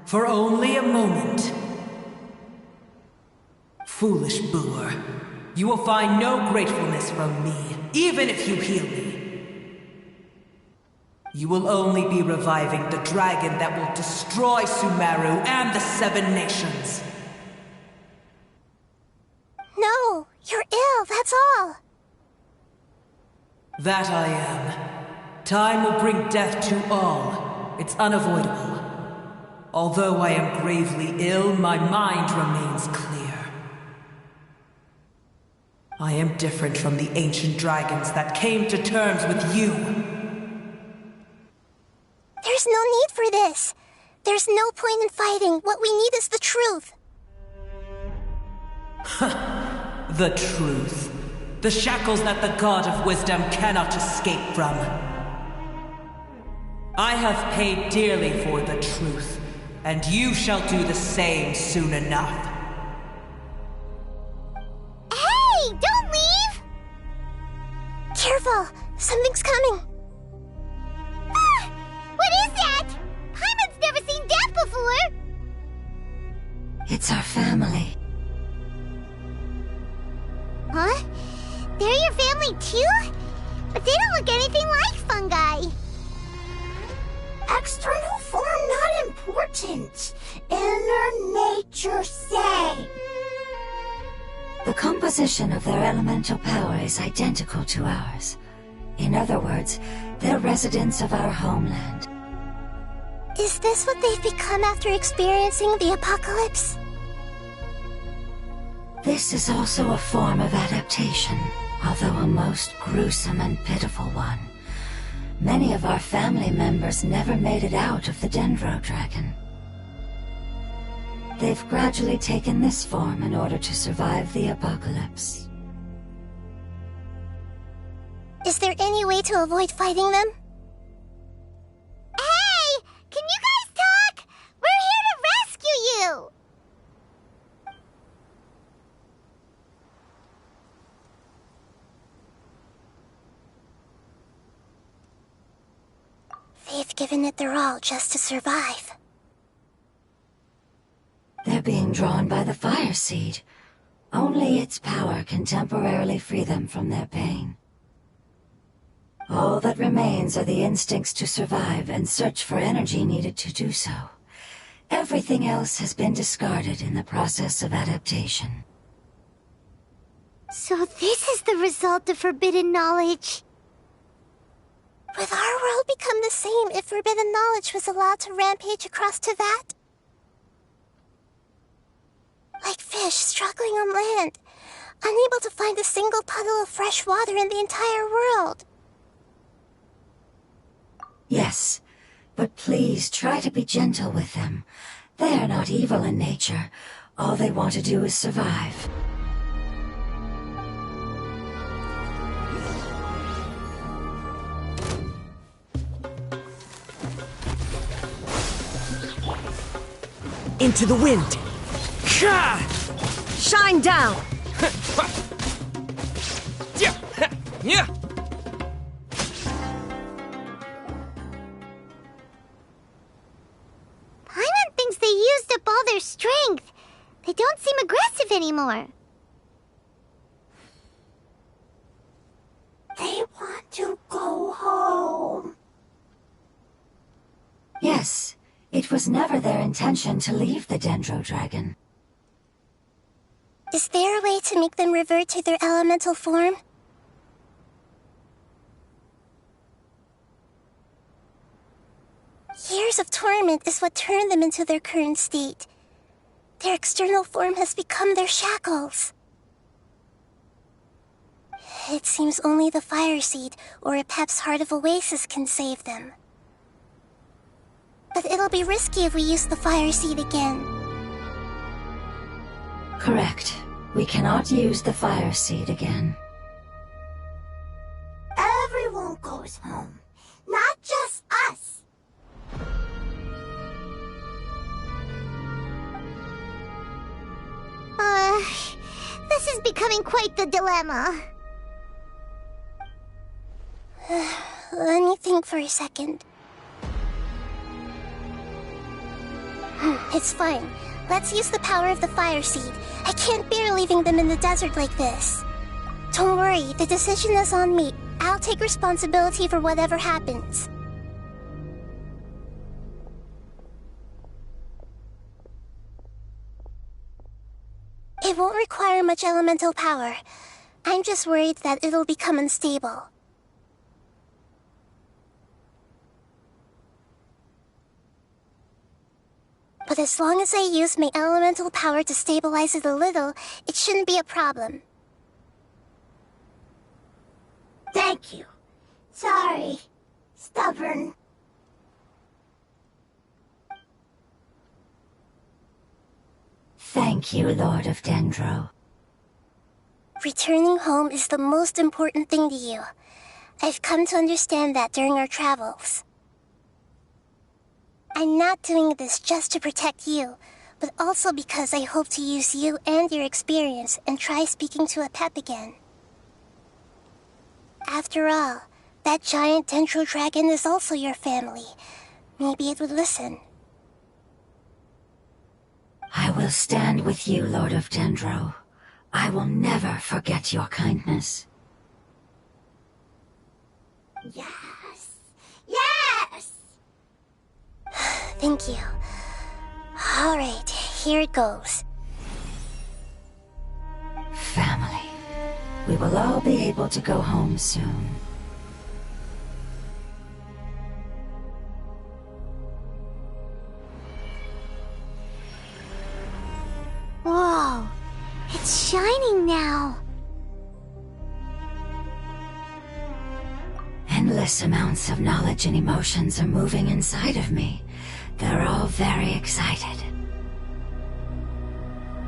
For only a moment? Foolish boor. You will find no gratefulness from me, even if you heal me. You will only be reviving the dragon that will destroy Sumeru and the 7 nations. No, you're ill, that's all. That I am. Time will bring death to all. It's unavoidable. Although I am gravely ill, my mind remains clear. I am different from the ancient dragons that came to terms with you. There's no need for this. There's no point in fighting. What we need is the truth. The truth. The shackles that the God of Wisdom cannot escape from. I have paid dearly for the truth, and you shall do the same soon enough. Hey, don't leave! Careful, something's coming. Ah! What is that? Paimon's never seen death before! It's our family. Huh? They're your family too? But they don't look anything like fungi. External form not important. Inner nature say. The composition of their elemental power is identical to ours. In other words, they're residents of our homeland. Is this what they've become after experiencing the apocalypse? This is also a form of adaptation, although a most gruesome and pitiful one. Many of our family members never made it out of the Dendro Dragon. They've gradually taken this form in order to survive the apocalypse. Is there any way to avoid fighting them? Hey! Can you guys talk? We're here to rescue you! They've given it their all just to survive. They're being drawn by the fire seed. Only its power can temporarily free them from their pain. All that remains are the instincts to survive and search for energy needed to do so. Everything else has been discarded in the process of adaptation. So this is the result of forbidden knowledge. Would our world become the same if forbidden knowledge was allowed to rampage across Tevat? Like fish struggling on land, unable to find a single puddle of fresh water in the entire world. Yes, but please try to be gentle with them. They are not evil in nature. All they want to do is survive. Into the wind. Shine down. Paimon thinks they used up all their strength. They don't seem aggressive anymore. They want to go home. Yes, it was never their intention to leave the Dendro Dragon. Is there a way to make them revert to their elemental form? Years of torment is what turned them into their current state. Their external form has become their shackles. It seems only the Fire Seed or Apep's Heart of Oasis can save them. But it'll be risky if we use the Fire Seed again. Correct. We cannot use the fire seed again. Everyone goes home, not just us. This is becoming quite the dilemma. Let me think for a second. It's fine. Let's use the power of the fire seed. I can't bear leaving them in the desert like this. Don't worry, the decision is on me. I'll take responsibility for whatever happens. It won't require much elemental power. I'm just worried that it'll become unstable. But as long as I use my elemental power to stabilize it a little, it shouldn't be a problem. Thank you. Sorry. Stubborn. Thank you, Lord of Dendro. Returning home is the most important thing to you. I've come to understand that during our travels. I'm not doing this just to protect you, but also because I hope to use you and your experience and try speaking to a pep again. After all, that giant dendro dragon is also your family. Maybe it would listen. I will stand with you, Lord of Dendro. I will never forget your kindness. Yes. Yes! Thank you. Alright, here it goes. Family. We will all be able to go home soon. Whoa, it's shining now. Endless amounts of knowledge and emotions are moving inside of me. They're all very excited.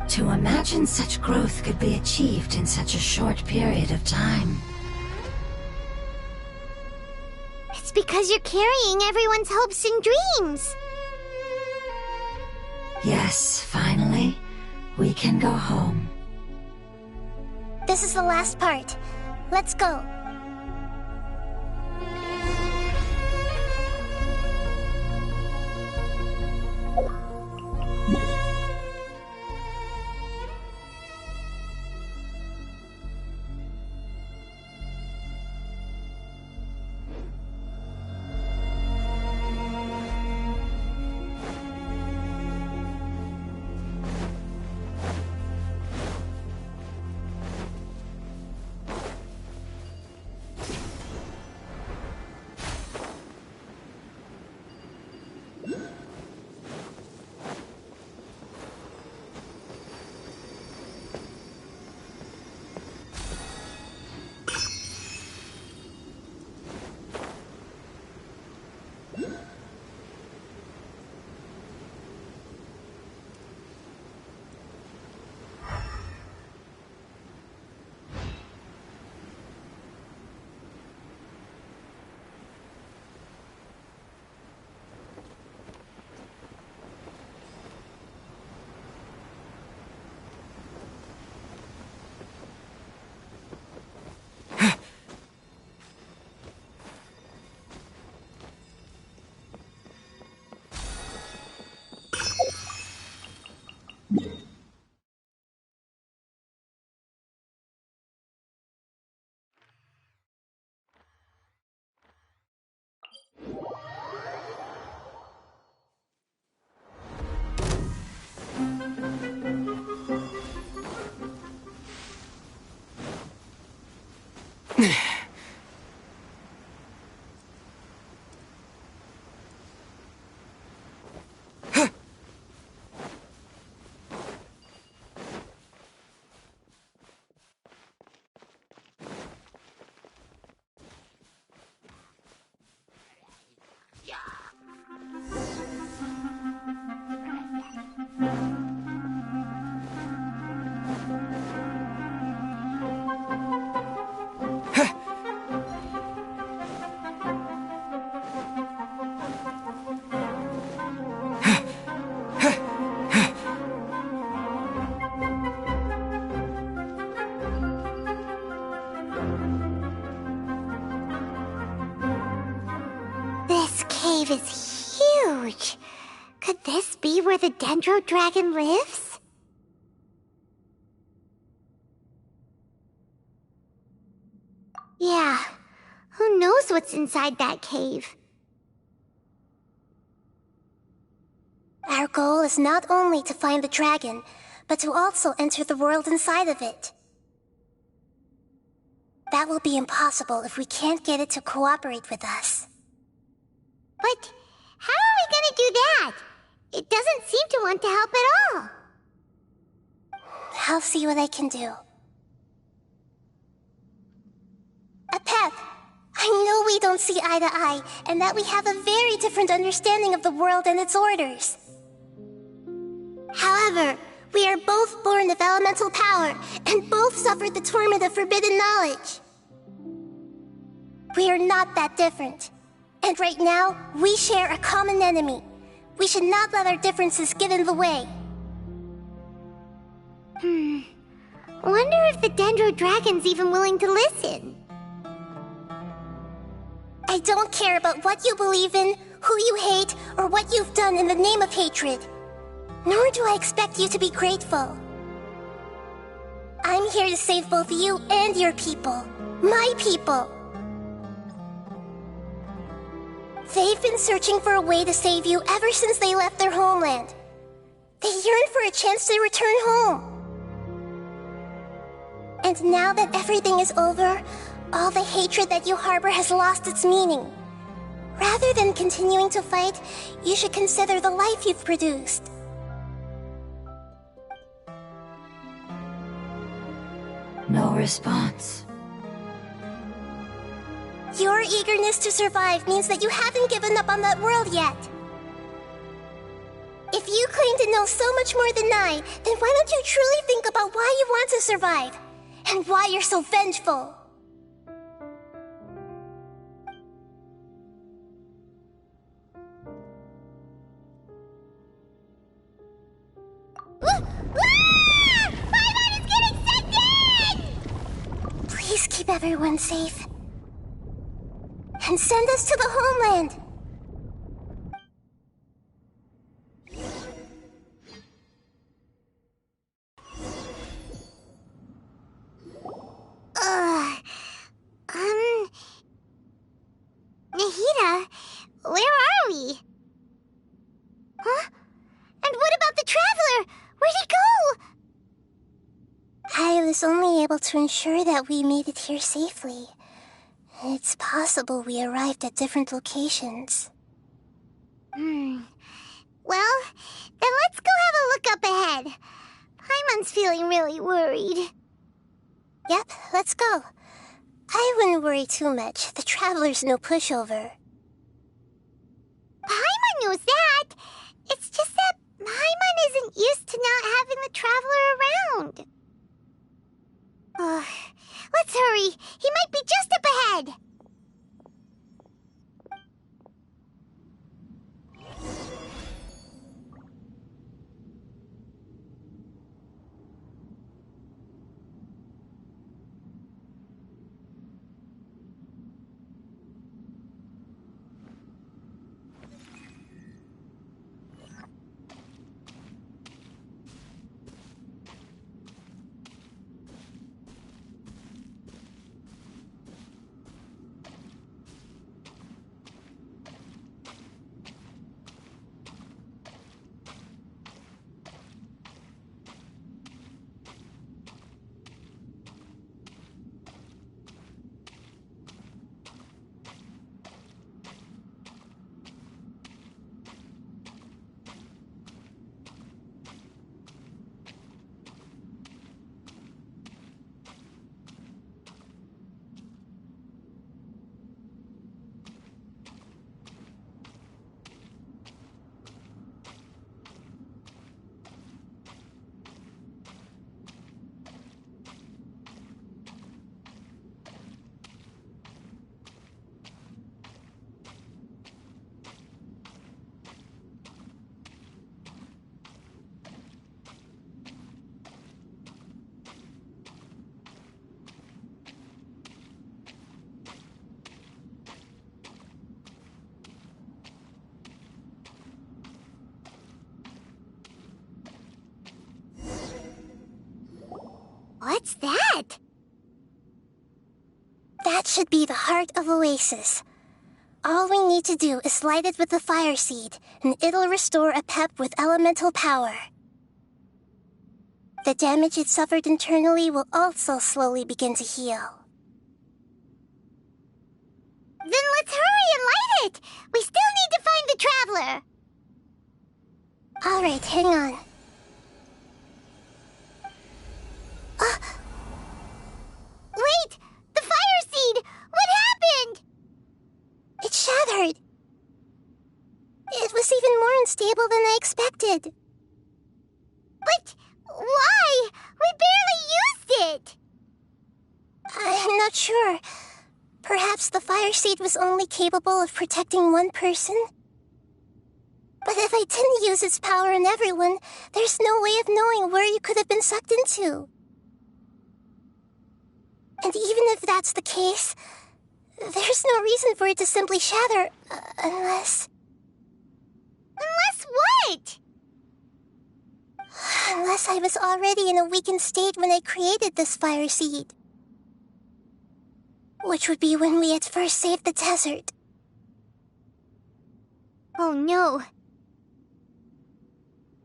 To imagine such growth could be achieved in such a short period of time. It's because you're carrying everyone's hopes and dreams. Yes, finally, we can go home. This is the last part. Let's go. is huge. Could this be where the Dendro Dragon lives? Yeah, who knows what's inside that cave? Our goal is not only to find the dragon, but to also enter the world inside of it. That will be impossible if we can't get it to cooperate with us. But how are we gonna do that? It doesn't seem to want to help at all. I'll see what I can do. Apep, I know we don't see eye to eye, and that we have a very different understanding of the world and its orders. However, we are both born of elemental power, and both suffered the torment of forbidden knowledge. We are not that different. And right now, we share a common enemy. We should not let our differences get in the way. Wonder if the Dendro Dragon's even willing to listen. I don't care about what you believe in, who you hate, or what you've done in the name of hatred. Nor do I expect you to be grateful. I'm here to save both you and your people. My people. They've been searching for a way to save you ever since they left their homeland. They yearn for a chance to return home. And now that everything is over, all the hatred that you harbor has lost its meaning. Rather than continuing to fight, you should consider the life you've produced. No response. Your eagerness to survive means that you haven't given up on that world yet. If you claim to know so much more than I, then why don't you truly think about why you want to survive? And why you're so vengeful? Paimon is getting sent in! Please keep everyone safe. And send us to the homeland! Nahida, where are we? Huh? And what about the Traveler? Where'd he go? I was only able to ensure that we made it here safely. It's possible we arrived at different locations. Well, then let's go have a look up ahead. Paimon's feeling really worried. Yep, let's go. I wouldn't worry too much. The Traveler's no pushover. Paimon knows that. It's just that Paimon isn't used to not having the Traveler around. Let's hurry. He might be just up ahead. What's that? That should be the heart of Oasis. All we need to do is light it with the fire seed, and it'll restore a pep with elemental power. The damage it suffered internally will also slowly begin to heal. Then let's hurry and light it! We still need to find the Traveler! Alright, hang on. Wait! The fire seed! What happened? It shattered. It was even more unstable than I expected. But why? We barely used it! I'm not sure. Perhaps the fire seed was only capable of protecting one person? But if I didn't use its power on everyone, there's no way of knowing where you could have been sucked into. And even if that's the case, there's no reason for it to simply shatter, unless... Unless what? Unless I was already in a weakened state when I created this fire seed. Which would be when we had first saved the desert. Oh no.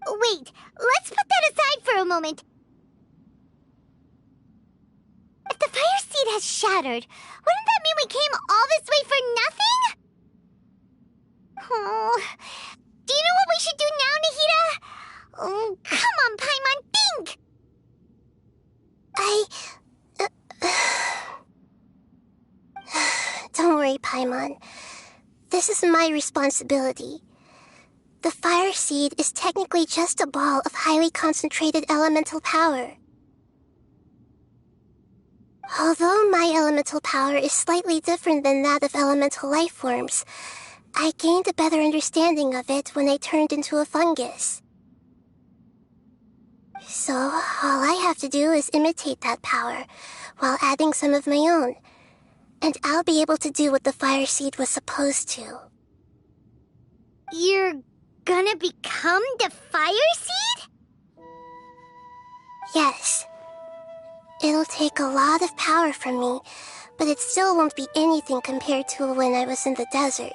Wait, let's put that aside for a moment. If the fire seed has shattered, wouldn't that mean we came all this way for nothing? Oh, do you know what we should do now, Nahida? Oh, come on, Paimon, think! Don't worry, Paimon. This is my responsibility. The fire seed is technically just a ball of highly concentrated elemental power. Although my elemental power is slightly different than that of elemental life forms, I gained a better understanding of it when I turned into a fungus. So, all I have to do is imitate that power, while adding some of my own, and I'll be able to do what the fire seed was supposed to. You're gonna become the fire seed? Yes. It'll take a lot of power from me, but it still won't be anything compared to when I was in the desert.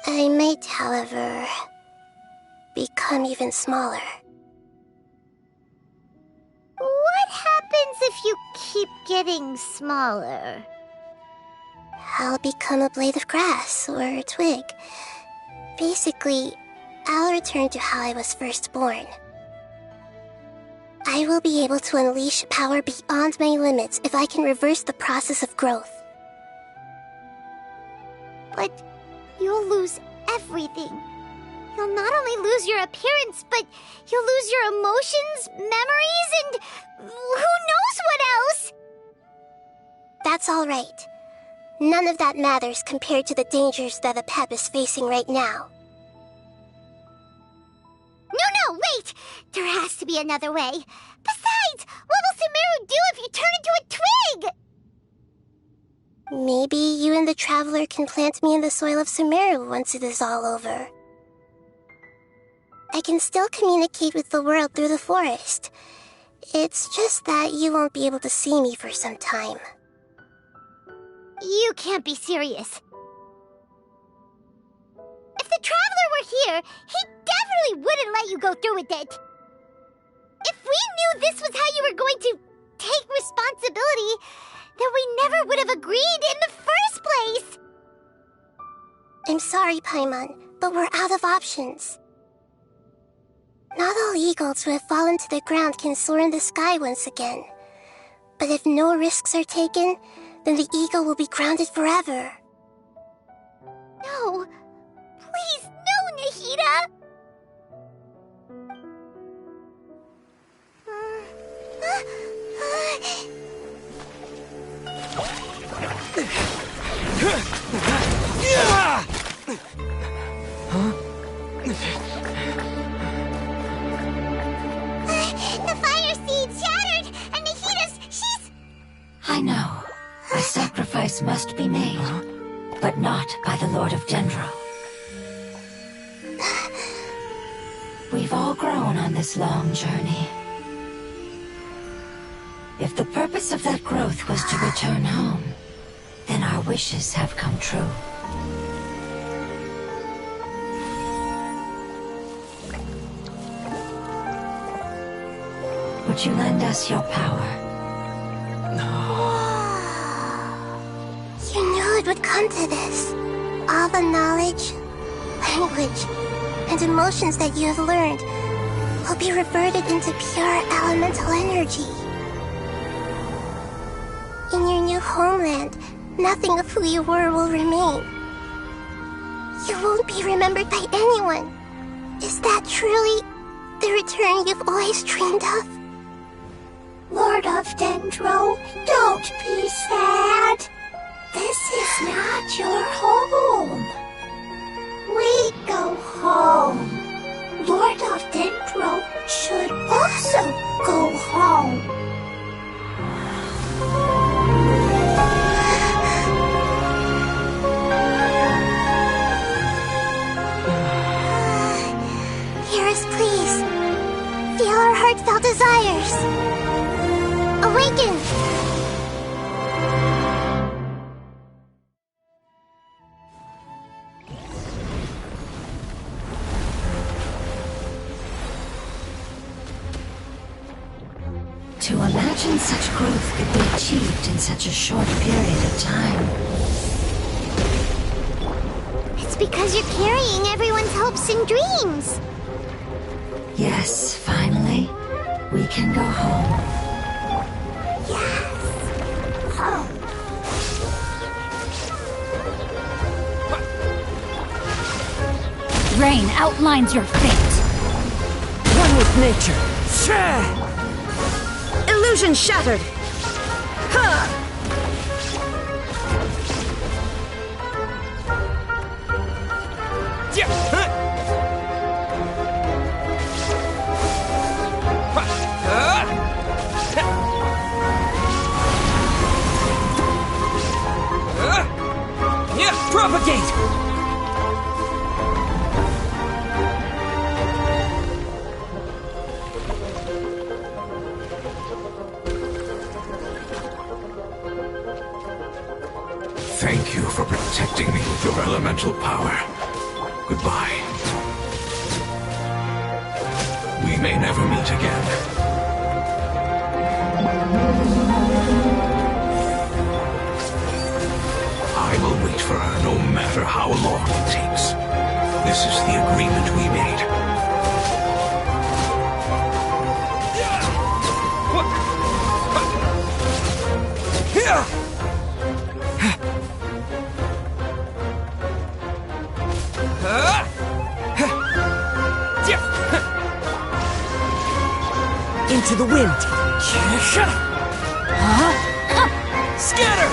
I might, however, become even smaller. What happens if you keep getting smaller? I'll become a blade of grass or a twig. Basically, I'll return to how I was first born. I will be able to unleash power beyond my limits if I can reverse the process of growth. But you'll lose everything. You'll not only lose your appearance, but you'll lose your emotions, memories, and who knows what else? That's all right. None of that matters compared to the dangers that the Pep is facing right now. No, wait! There has to be another way. Besides, what will Sumeru do if you turn into a twig? Maybe you and the Traveler can plant me in the soil of Sumeru once it is all over. I can still communicate with the world through the forest. It's just that you won't be able to see me for some time. You can't be serious. If the Traveler were here, he definitely wouldn't let you go through with it. If we knew this was how you were going to take responsibility, then we never would have agreed in the first place. I'm sorry, Paimon, but we're out of options. Not all eagles who have fallen to the ground can soar in the sky once again. But if no risks are taken, then the eagle will be grounded forever. No. Please, no, Nahida! The fire seed shattered, and Nahidas, she's... I know. A sacrifice must be made, but not by the Lord of Dendro. We've all grown on this long journey. If the purpose of that growth was to return home, then our wishes have come true. Would you lend us your power? You knew it would come to this. All the knowledge, language, and emotions that you have learned will be reverted into pure elemental energy. In your new homeland, nothing of who you were will remain. You won't be remembered by anyone. Is that truly the return you've always dreamed of? Lord of Dendro, don't be sad. This is not your home. We go home. Lord of Dendro should also go home. Hear us, please. Feel our heartfelt desires. Awaken! To imagine such growth could be achieved in such a short period of time. It's because you're carrying everyone's hopes and dreams. Yes, finally, we can go home. Home. Rain outlines your fate. One with nature. Shah! Illusion shattered. Ha! Propagate! Thank you for protecting me with your elemental power. Goodbye. We may never meet again. I will wait for her no matter how long it takes. This is the agreement we made. Into the wind. Scatter!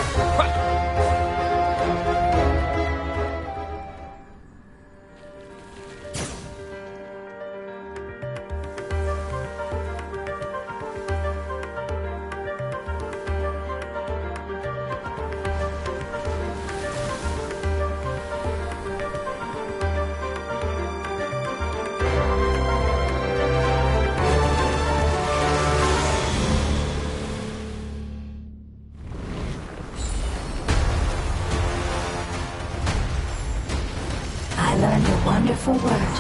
I learned a wonderful word.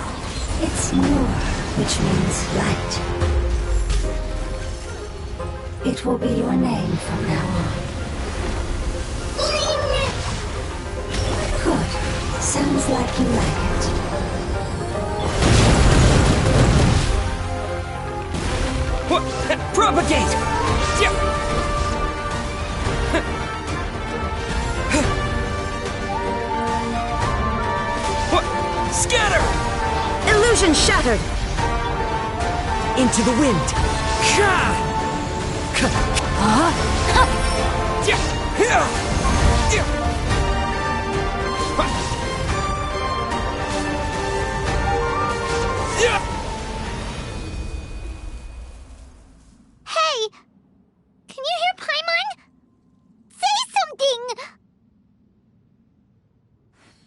It's Nur, which means light. It will be your name from now on. Good. Sounds like you like it. What? Propagate! Scatter! Illusion shattered! Into the wind. Hey! Can you hear Paimon? Say something!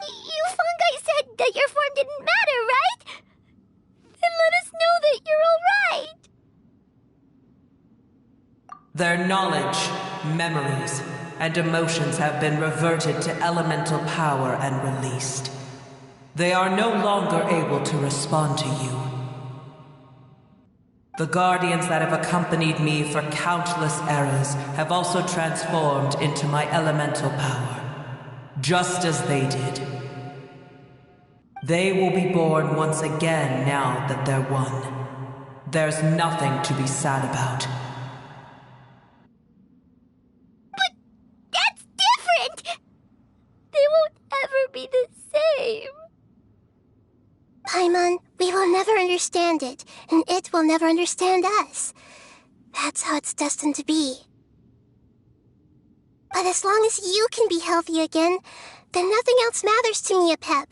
You fungi said that your form didn't matter, right? Then let us know that you're alright! Their knowledge, memories, and emotions have been reverted to elemental power and released. They are no longer able to respond to you. The guardians that have accompanied me for countless eras have also transformed into my elemental power, just as they did. They will be born once again now that they're one. There's nothing to be sad about. But that's different! They won't ever be the same. Paimon, we will never understand it, and it will never understand us. That's how it's destined to be. But as long as you can be healthy again, then nothing else matters to me, Apep.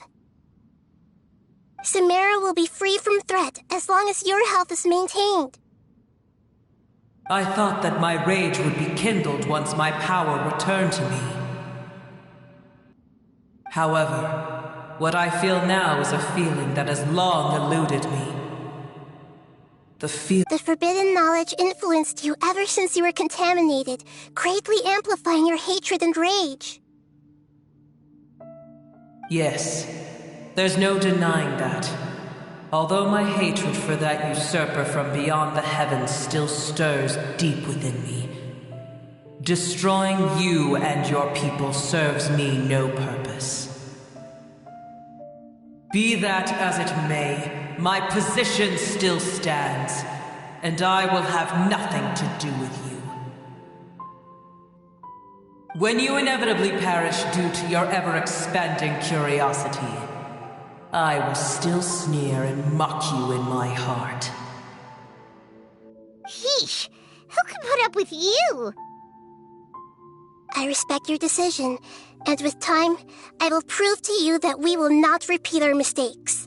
Samara will be free from threat as long as your health is maintained. I thought that my rage would be kindled once my power returned to me. However, what I feel now is a feeling that has long eluded me. The forbidden knowledge influenced you ever since you were contaminated, greatly amplifying your hatred and rage. Yes, there's no denying that. Although my hatred for that usurper from beyond the heavens still stirs deep within me, destroying you and your people serves me no purpose. Be that as it may, my position still stands, and I will have nothing to do with you. When you inevitably perish due to your ever-expanding curiosity, I will still sneer and mock you in my heart. Yeesh, who can put up with you? I respect your decision, and with time, I will prove to you that we will not repeat our mistakes.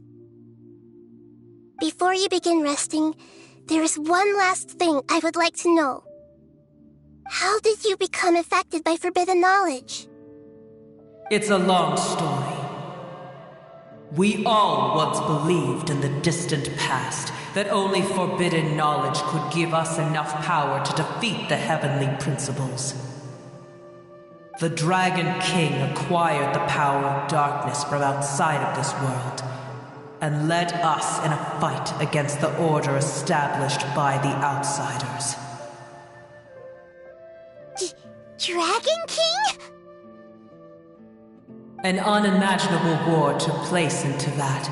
Before you begin resting, there is one last thing I would like to know. How did you become affected by forbidden knowledge? It's a long story. We all once believed in the distant past that only forbidden knowledge could give us enough power to defeat the heavenly principles. The Dragon King acquired the power of darkness from outside of this world and led us in a fight against the order established by the outsiders. Dragon King? An unimaginable war took place into that,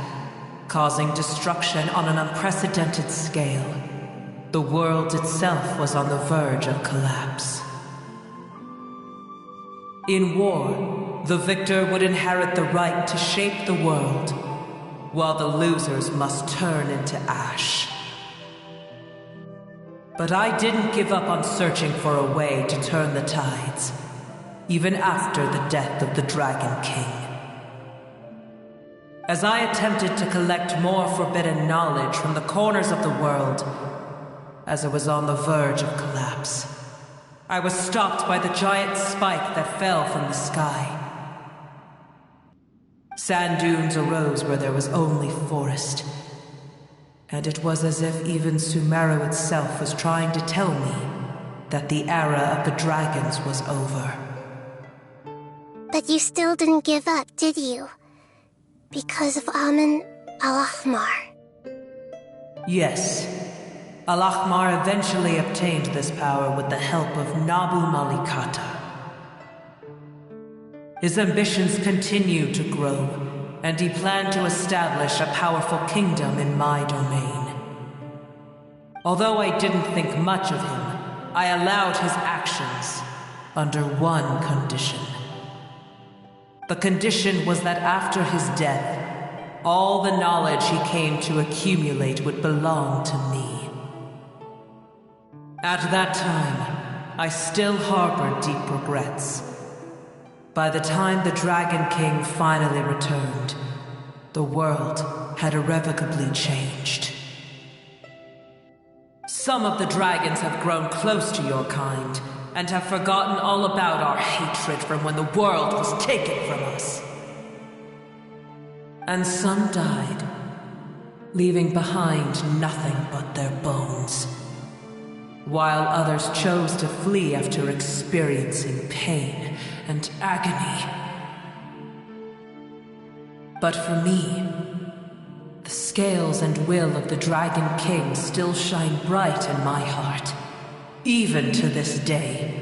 causing destruction on an unprecedented scale. The world itself was on the verge of collapse. In war, the victor would inherit the right to shape the world, while the losers must turn into ash. But I didn't give up on searching for a way to turn the tides, even after the death of the Dragon King. As I attempted to collect more forbidden knowledge from the corners of the world, as it was on the verge of collapse, I was stopped by the giant spike that fell from the sky. Sand dunes arose where there was only forest, and it was as if even Sumeru itself was trying to tell me that the era of the dragons was over. But you still didn't give up, did you? Because of Amun Al-Ahmar. Yes. Al-Ahmar eventually obtained this power with the help of Nabu Malikata. His ambitions continued to grow, and he planned to establish a powerful kingdom in my domain. Although I didn't think much of him, I allowed his actions under one condition. The condition was that after his death, all the knowledge he came to accumulate would belong to me. At that time, I still harbored deep regrets. By the time the Dragon King finally returned, the world had irrevocably changed. Some of the dragons have grown close to your kind, and have forgotten all about our hatred from when the world was taken from us. And some died, leaving behind nothing but their bones. while others chose to flee after experiencing pain and agony. But for me, the scales and will of the Dragon King still shine bright in my heart, even to this day.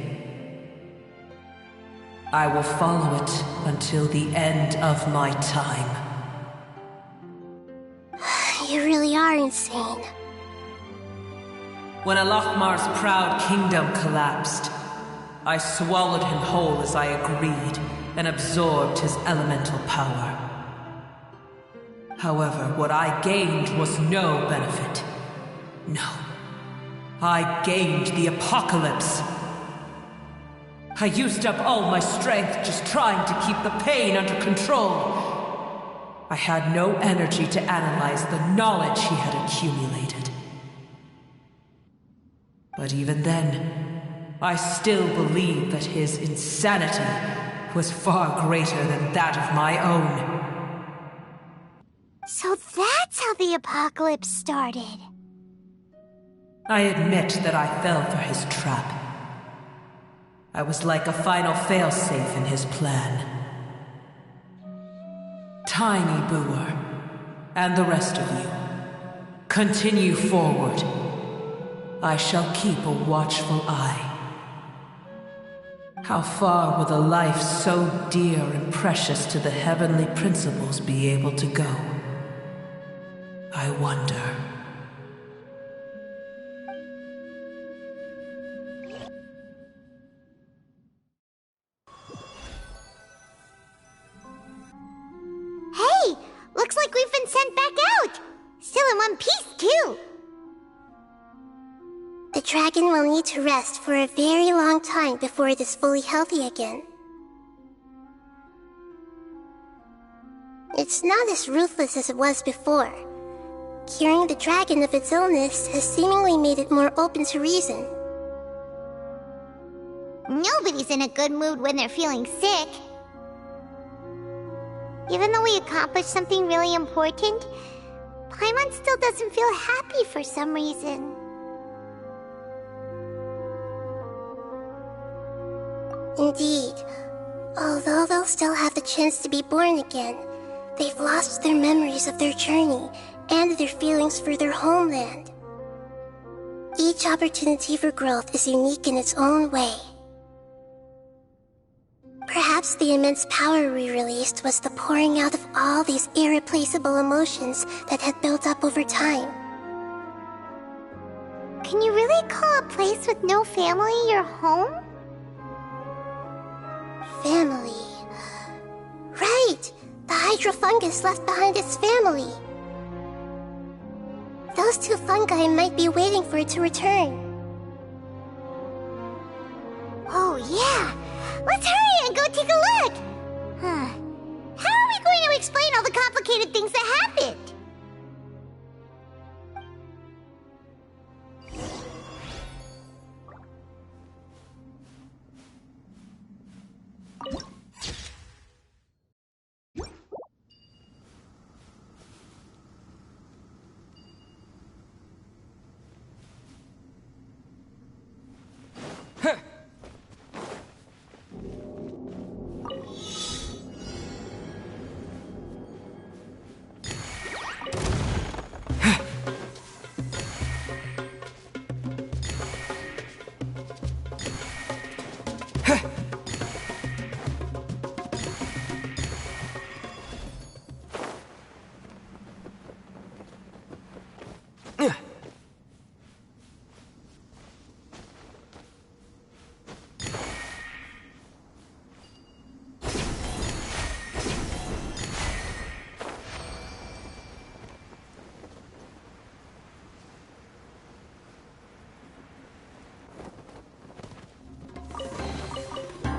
I will follow it until the end of my time. You really are insane. When Alachmar's proud kingdom collapsed, I swallowed him whole as I agreed and absorbed his elemental power. However, what I gained was no benefit. No. I gained the apocalypse. I used up all my strength just trying to keep the pain under control. I had no energy to analyze the knowledge he had accumulated. But even then, I still believed that his insanity was far greater than that of my own. So that's how the apocalypse started. I admit that I fell for his trap. I was like a final failsafe in his plan. Tiny Booer, and the rest of you, continue forward. I shall keep a watchful eye. How far will a life so dear and precious to the heavenly principles be able to go? I wonder. Hey! Looks like we've been sent back out! Still in one piece, too! The dragon will need to rest for a very long time before it is fully healthy again. It's not as ruthless as it was before. Curing the dragon of its illness has seemingly made it more open to reason. Nobody's in a good mood when they're feeling sick. Even though we accomplished something really important, Paimon still doesn't feel happy for some reason. Indeed. Although they'll still have the chance to be born again, they've lost their memories of their journey and their feelings for their homeland. Each opportunity for growth is unique in its own way. Perhaps the immense power we released was the pouring out of all these irreplaceable emotions that had built up over time. Can you really call a place with no family your home? Family. Right! The hydrofungus left behind its family. Those two fungi might be waiting for it to return. Oh, yeah! Let's hurry and go take a look! Huh. How are we going to explain all the complicated things that happened?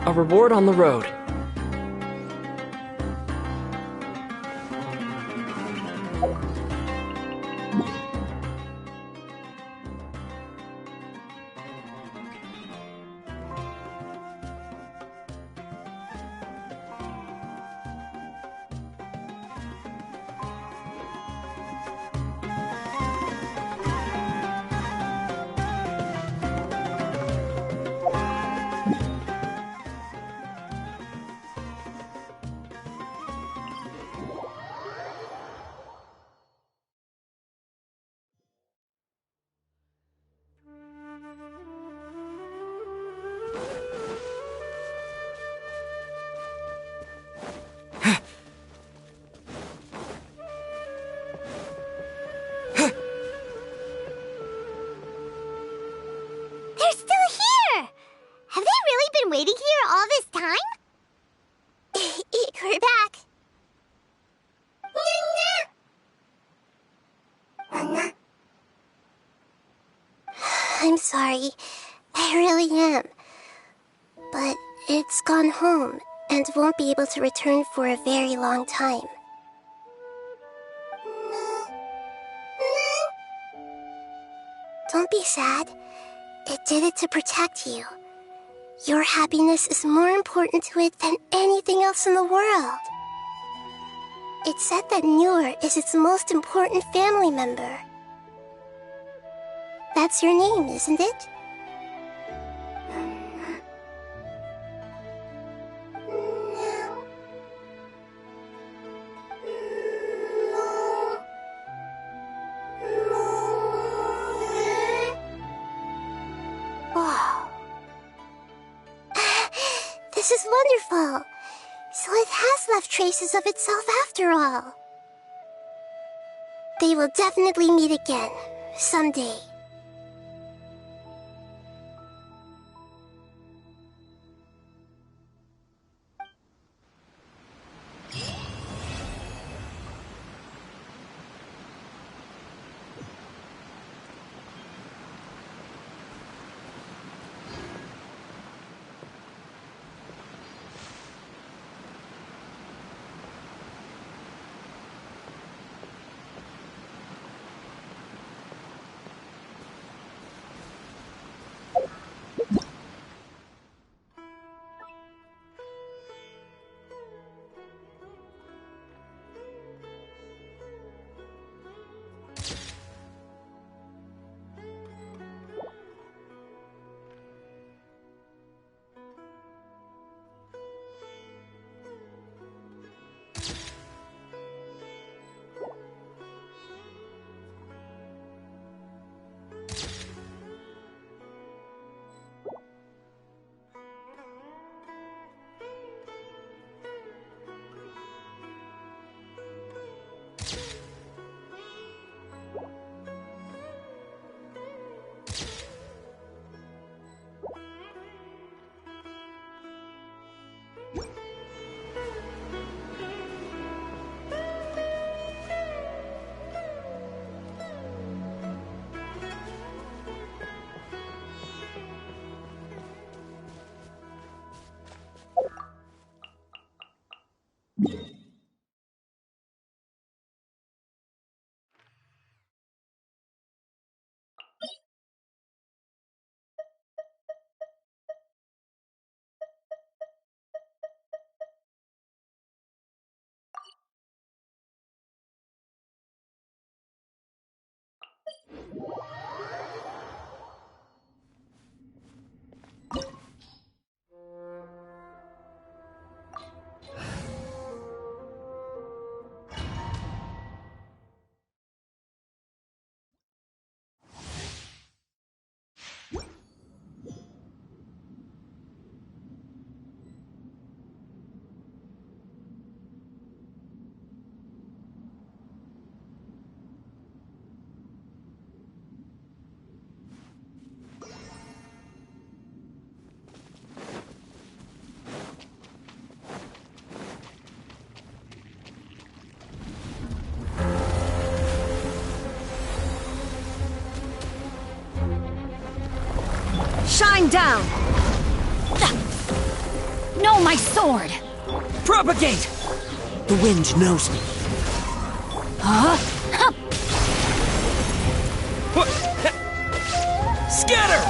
A reward on the road. I'm sorry. I really am. But it's gone home and won't be able to return for a very long time. Don't be sad. It did it to protect you. Your happiness is more important to it than anything else in the world. It said that Muir is its most important family member. That's your name, isn't it? Wow. This is wonderful. So it has left traces of itself after all. They will definitely meet again, someday. Shine down! No, my sword! Propagate! The wind knows me. Huh? Scatter!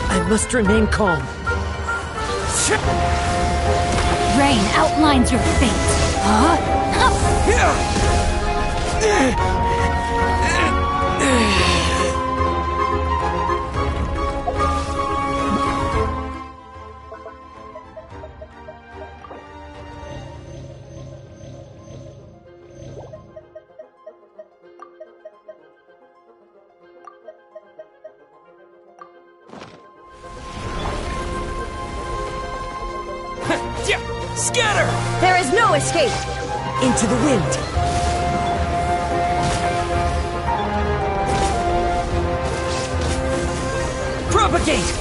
I must remain calm. Rain outlines your fate. Huh? Scatter! There is no escape! Into the wind. Propagate!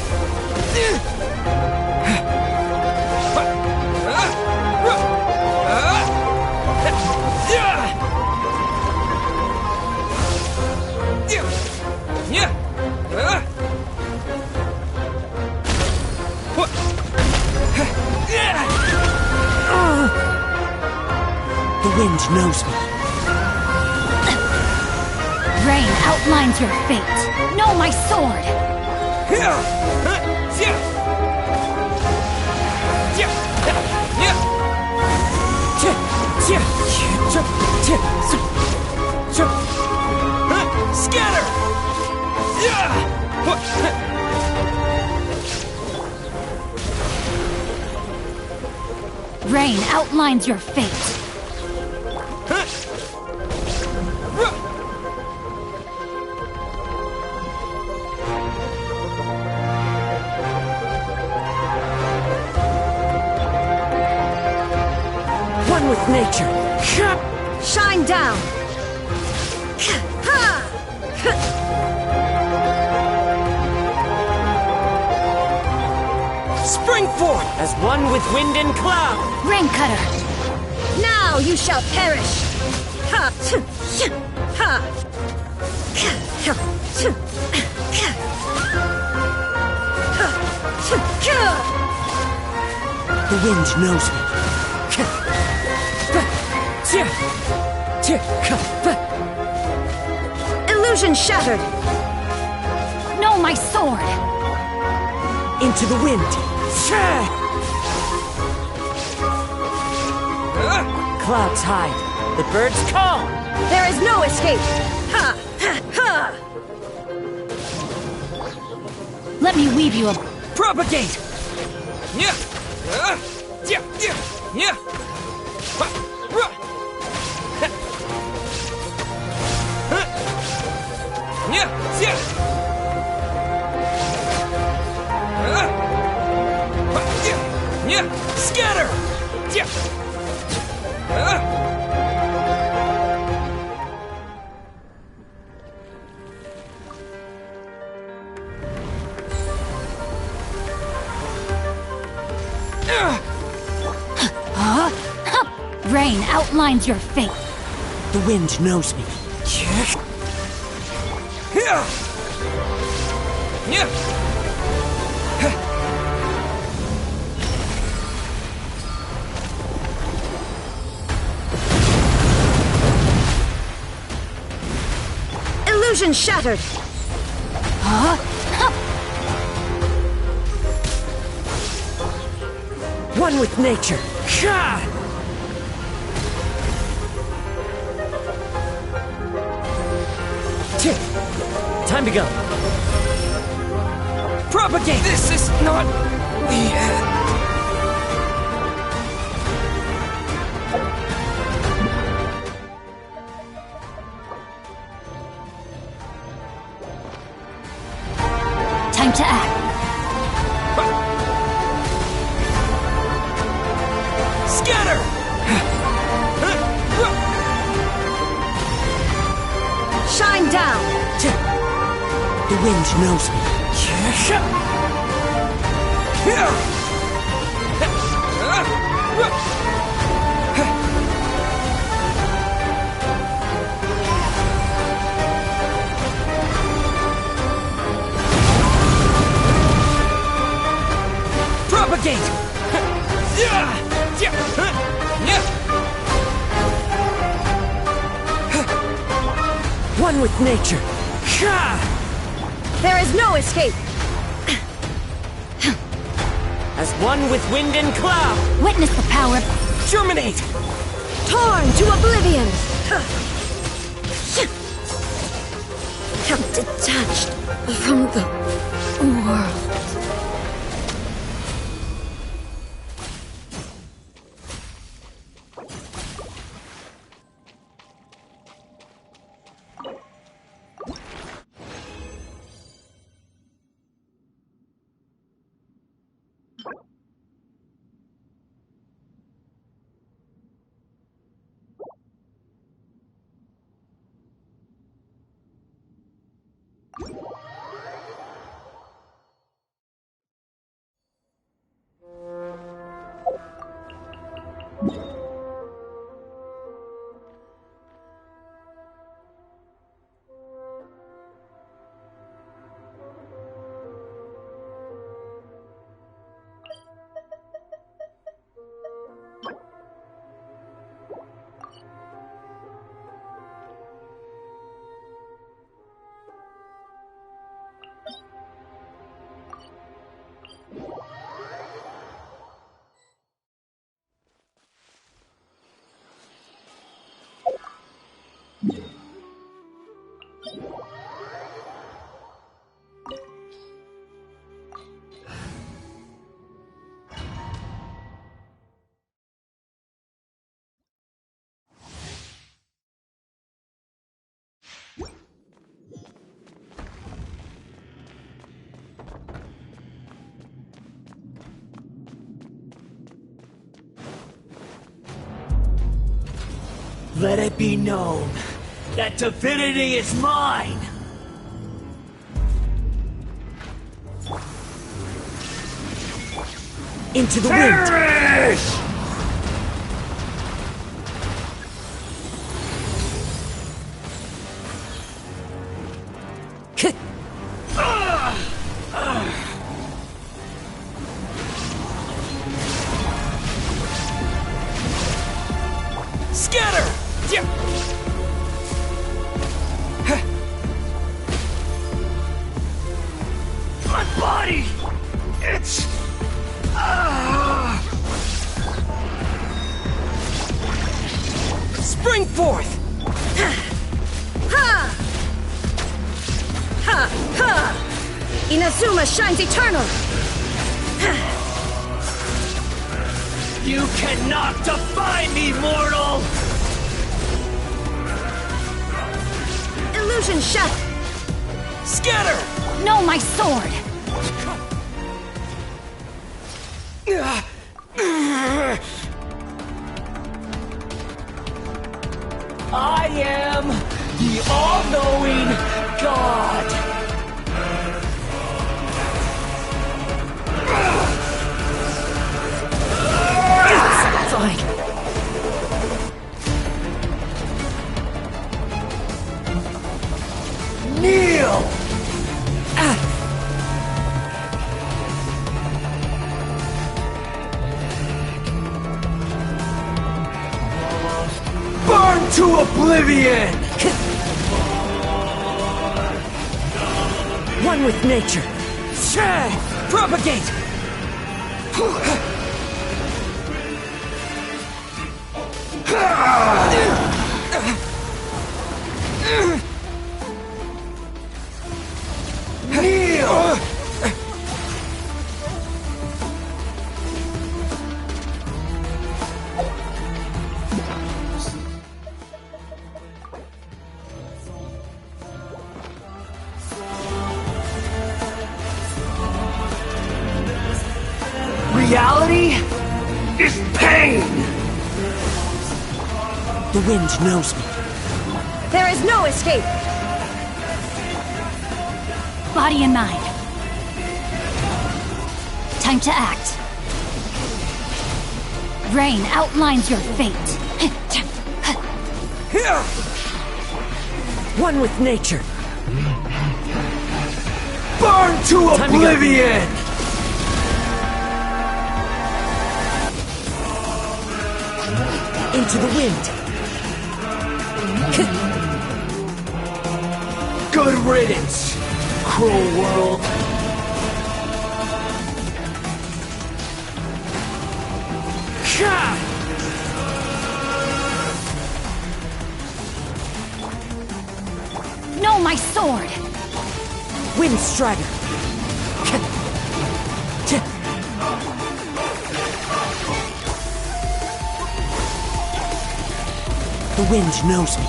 The wind knows me. Rain outlines your fate. Know my sword! Scatter! Rain outlines your fate. One with nature. Shine down! Spring forth as one with wind and cloud. Rain cutter! Now you shall perish! Ha! Ha! The wind knows me. Illusion shattered! Know my sword! Into the wind. Clouds hide. The birds call. There is no escape! Ha! Ha! Ha! Let me weave you a... Propagate! Scatter! Rain outlines your fate. The wind knows me. Illusion shattered! One with nature. Time to go. Propagate! This is not the end. Time to act. Scatter! Shine down! The wind knows me. Propagate! One with nature. There is no escape! As one with wind and cloud. Witness the power. Germinate! Torn to oblivion! Kept detached from the world. Let it be known that divinity is mine! Into the wind! Scatter! My body! It's... Spring forth! Ha! Ha! Ha! Inazuma shines eternal! You cannot defy me, mortal! Illusion shatter! Scatter! No, my sword! I am the all-knowing God! Fine. Kneel! Burn to oblivion! One with nature. Propagate! Kneel! Reality is pain! The wind knows me. There is no escape! Body and mind. Time to act. Rain outlines your fate. One with nature. Burn to oblivion! Into the wind. Good riddance, cruel world. No, my sword! Wind Strider. The wind knows me.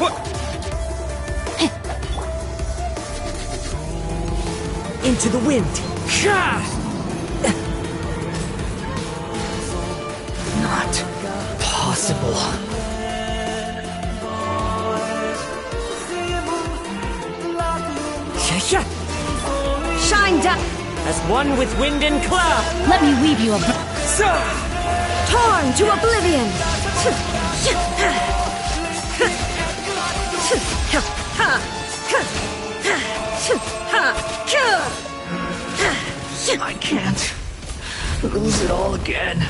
What? Into the wind. Not possible. Shine down! As one with wind and cloud. Let me weave you a... Torn to oblivion! I can't lose it all again.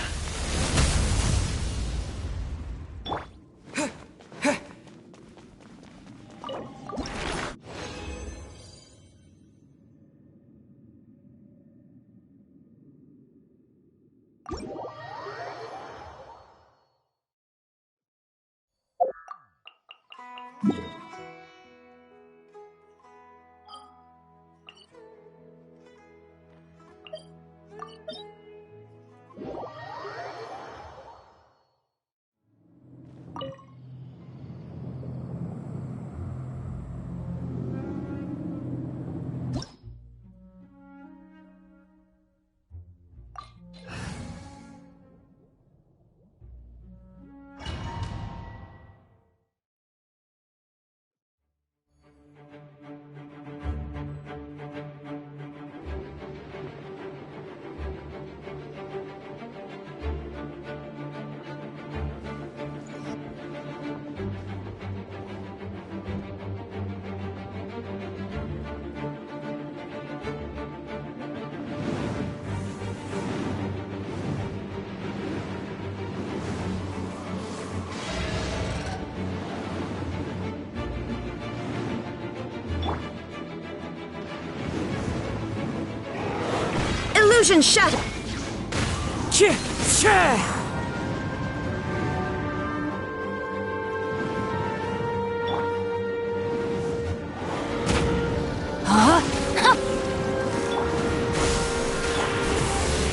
Illusion shattered!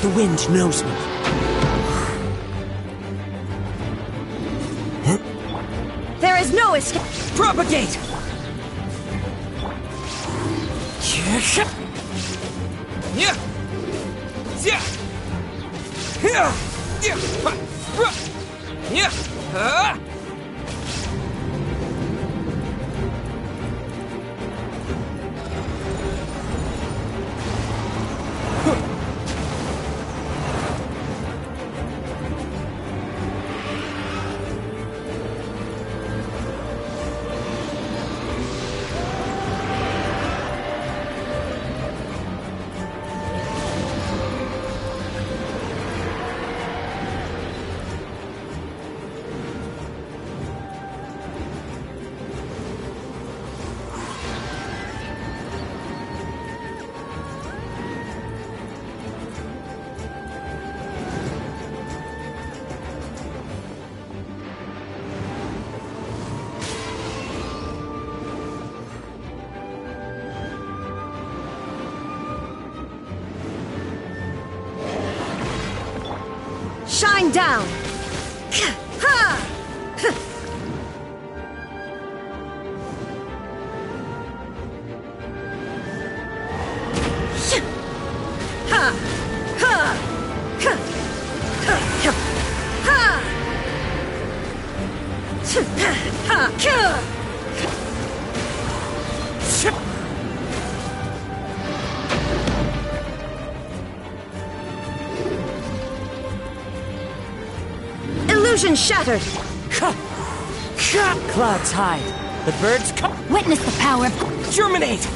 The wind knows me. There is no escape! Propagate! Shine down! Ha! Illusion shattered! Clouds hide. The birds come. Witness the power. Germinate!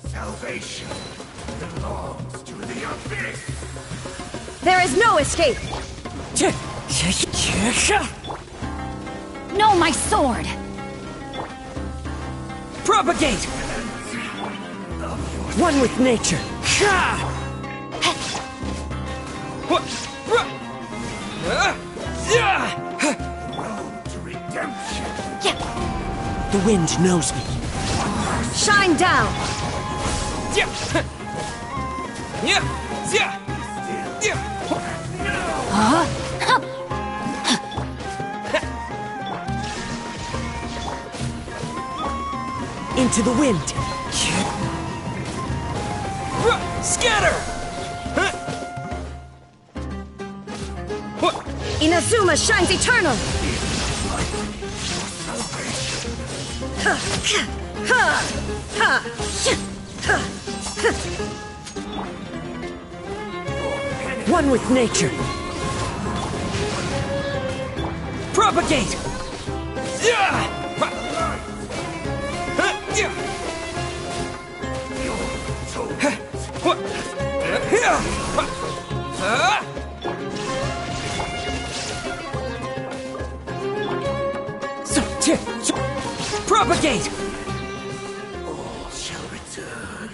Salvation belongs to the abyss! There is no escape! No, my sword! Propagate! One with nature. Road to redemption! The wind knows me. Shine down! Into the wind. Scatter! Inazuma shines eternal! One with nature. Propagate! Propagate! All shall return.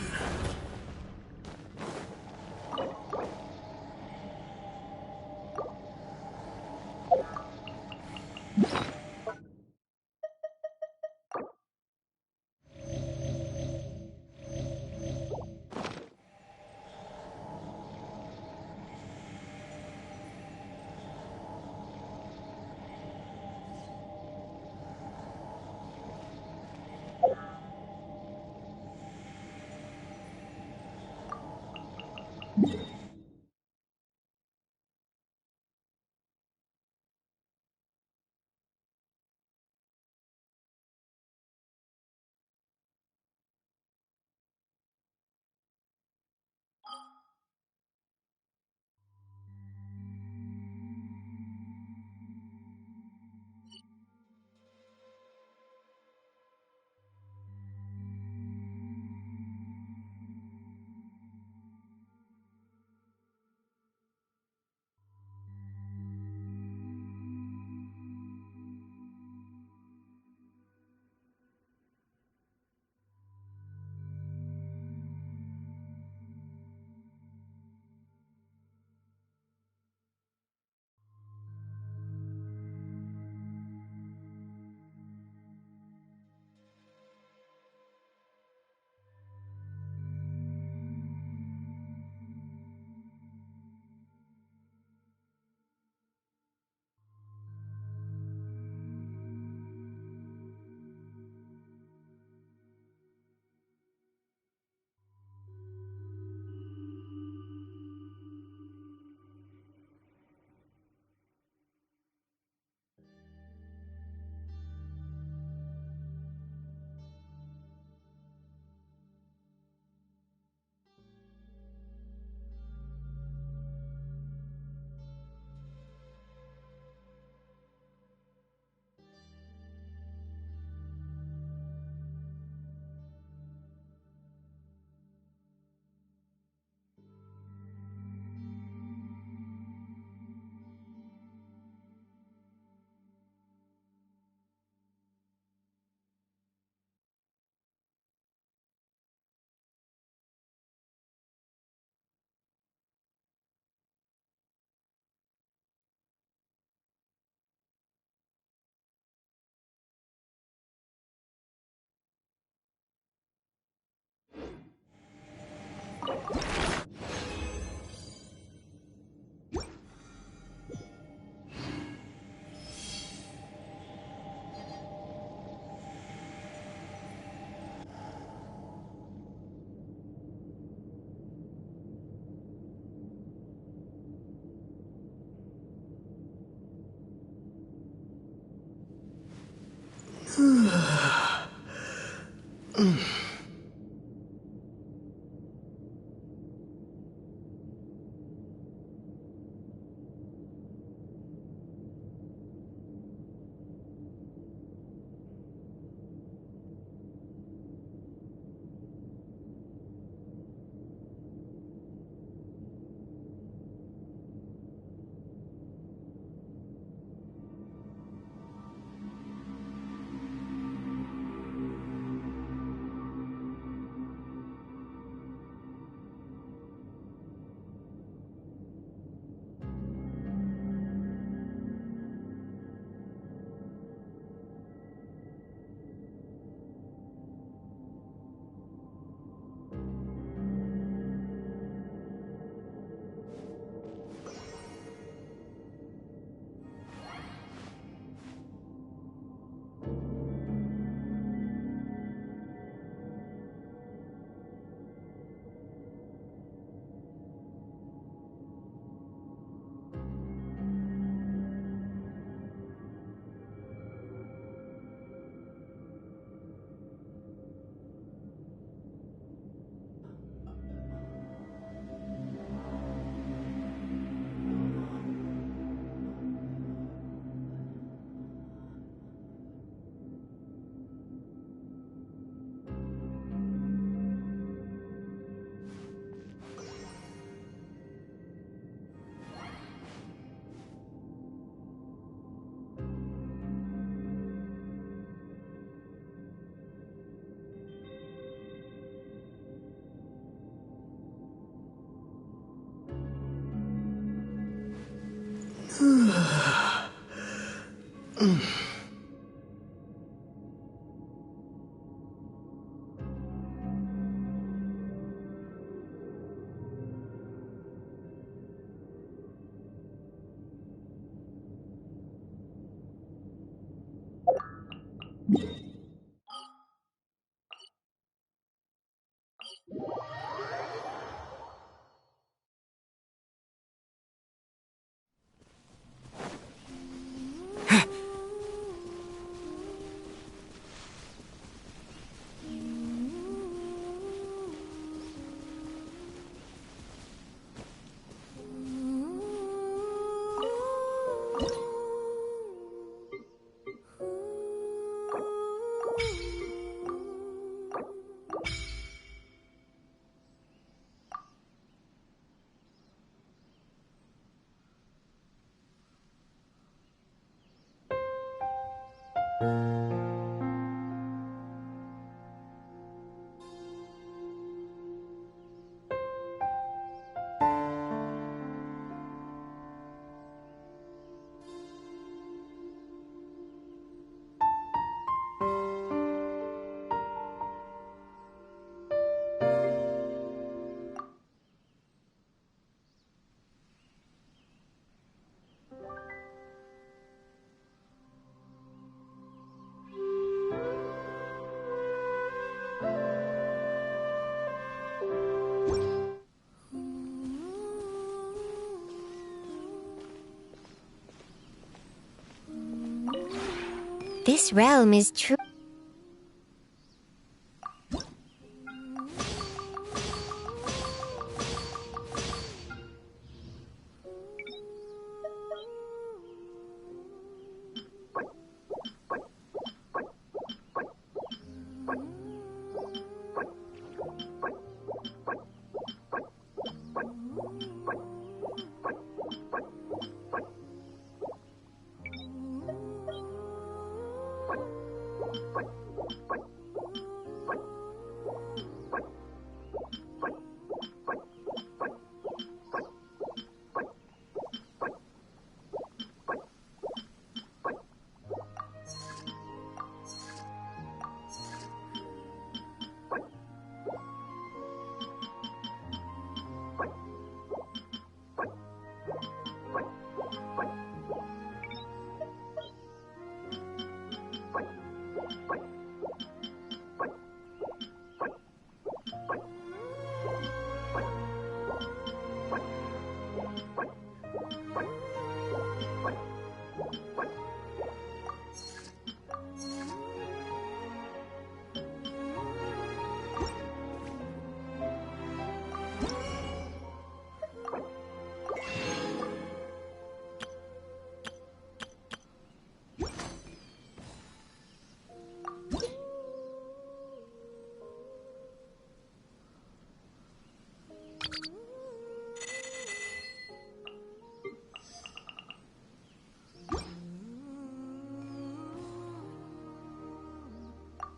This realm is true.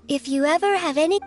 If you ever have any...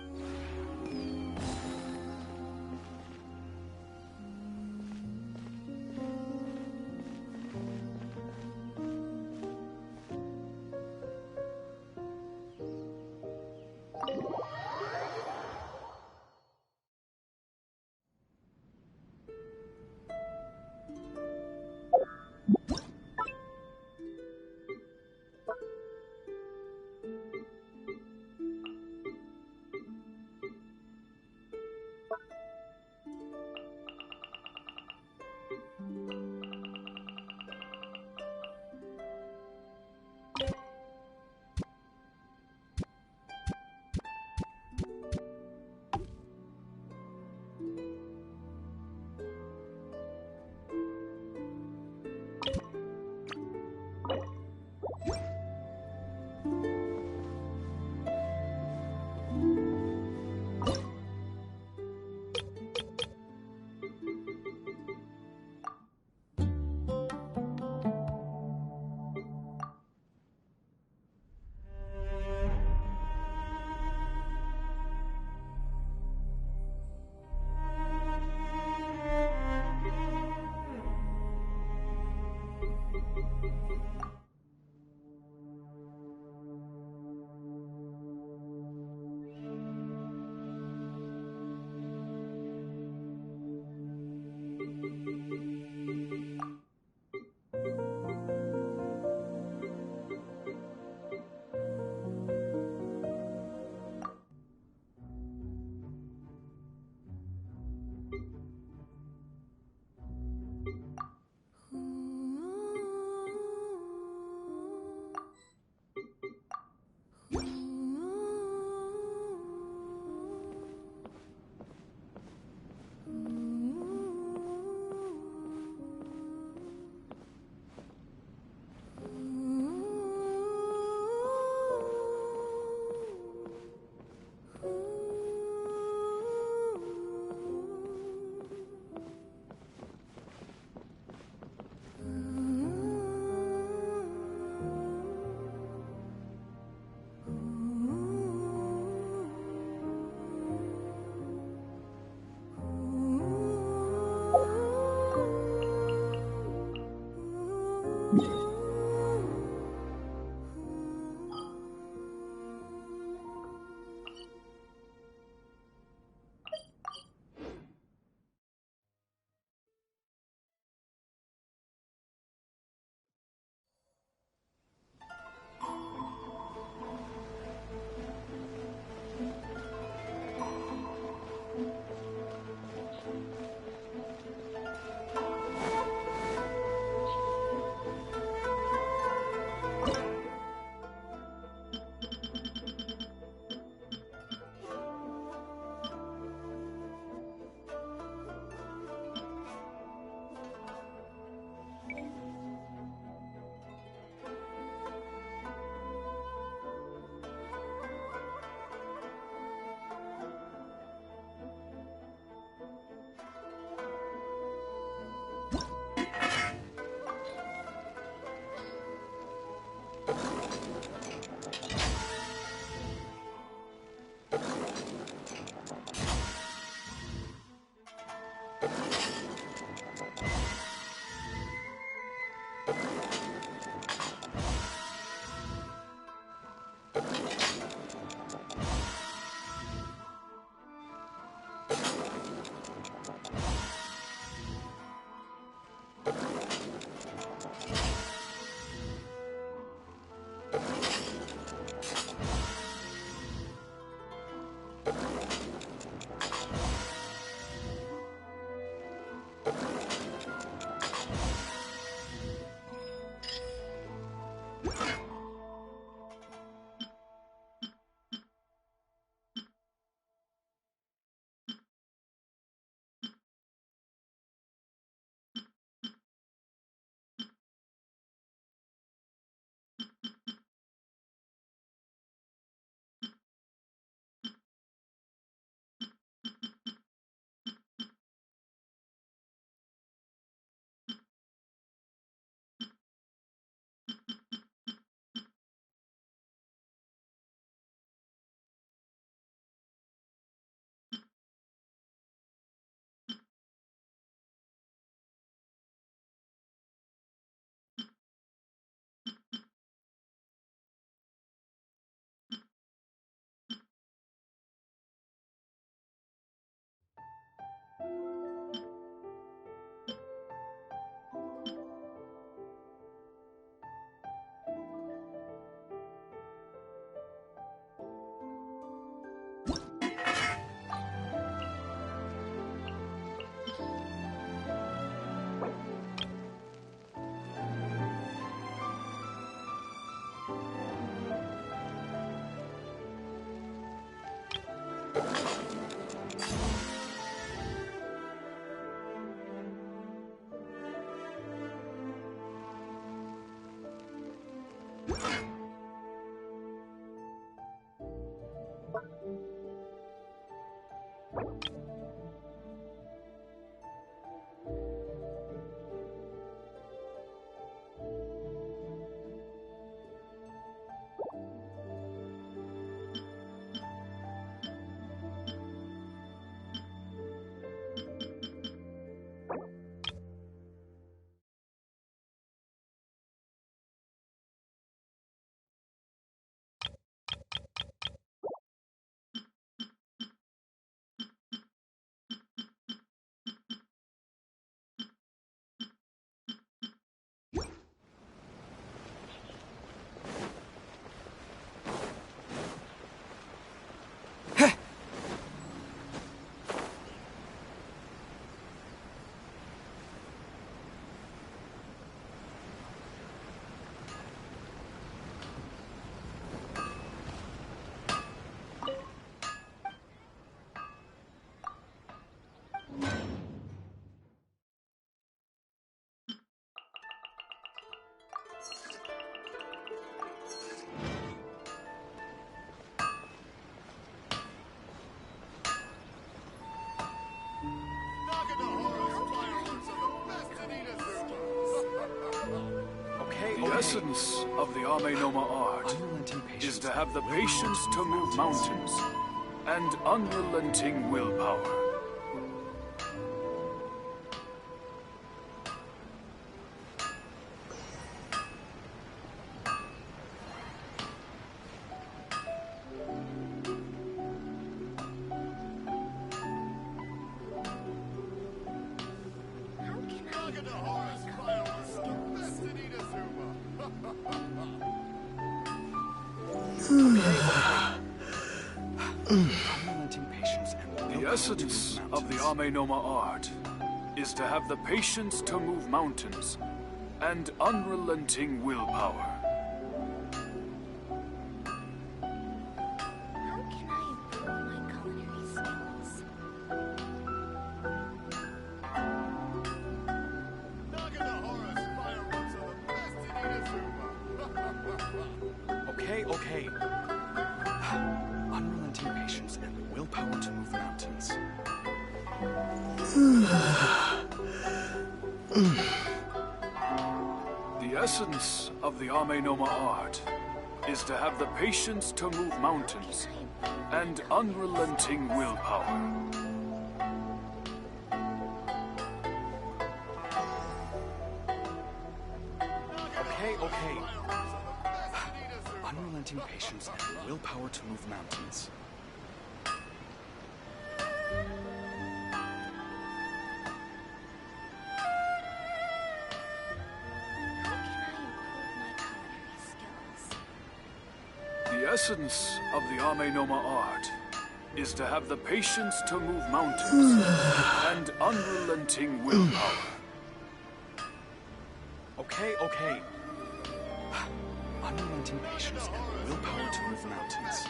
The essence of the Ame Noma art is to have the patience to move mountains and unrelenting willpower. The essence of the Ame Noma art is to have the patience to move mountains and unrelenting willpower. How can I improve my culinary skills? Okay. Unrelenting patience and the willpower to move mountains. The essence of the Ame Noma art is to have the patience to move mountains and unrelenting willpower. Okay. Unrelenting patience and the willpower to move mountains. How can I improve my culinary skills? The essence of the Ame Noma art is to have the patience to move mountains and unrelenting willpower. Okay. Unrelenting patience and the willpower to move mountains.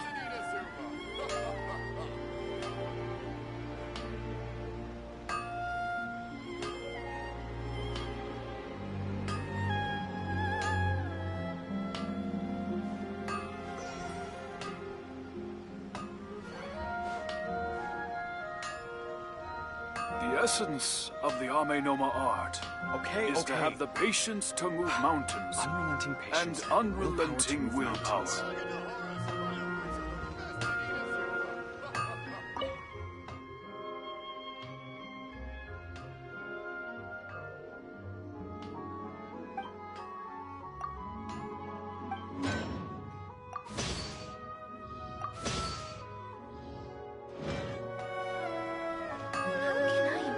The essence of the Ame Noma art is to have the patience to move mountains and unrelenting willpower. How can I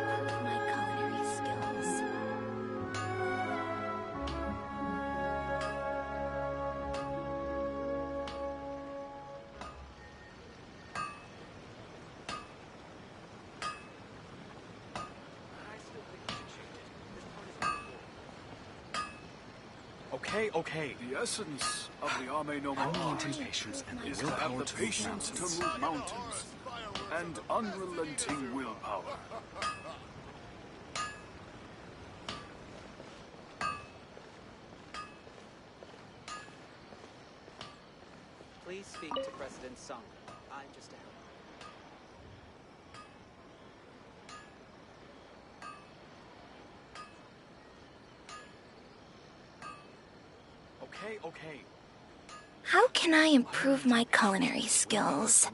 Okay. The essence of the Ame no art is to have the patience to move mountains and unrelenting willpower. Please speak to President Sung. I'm just a helper. Okay. How can I improve my culinary skills?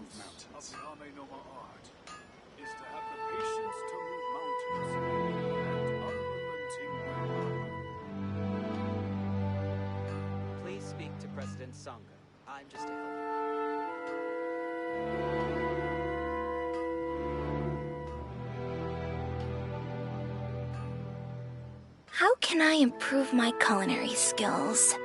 Of the Ame no art is to have the patience to move mountains and unrelenting willpower. Please speak to President Sangha. I'm just a helper. How can I improve my culinary skills?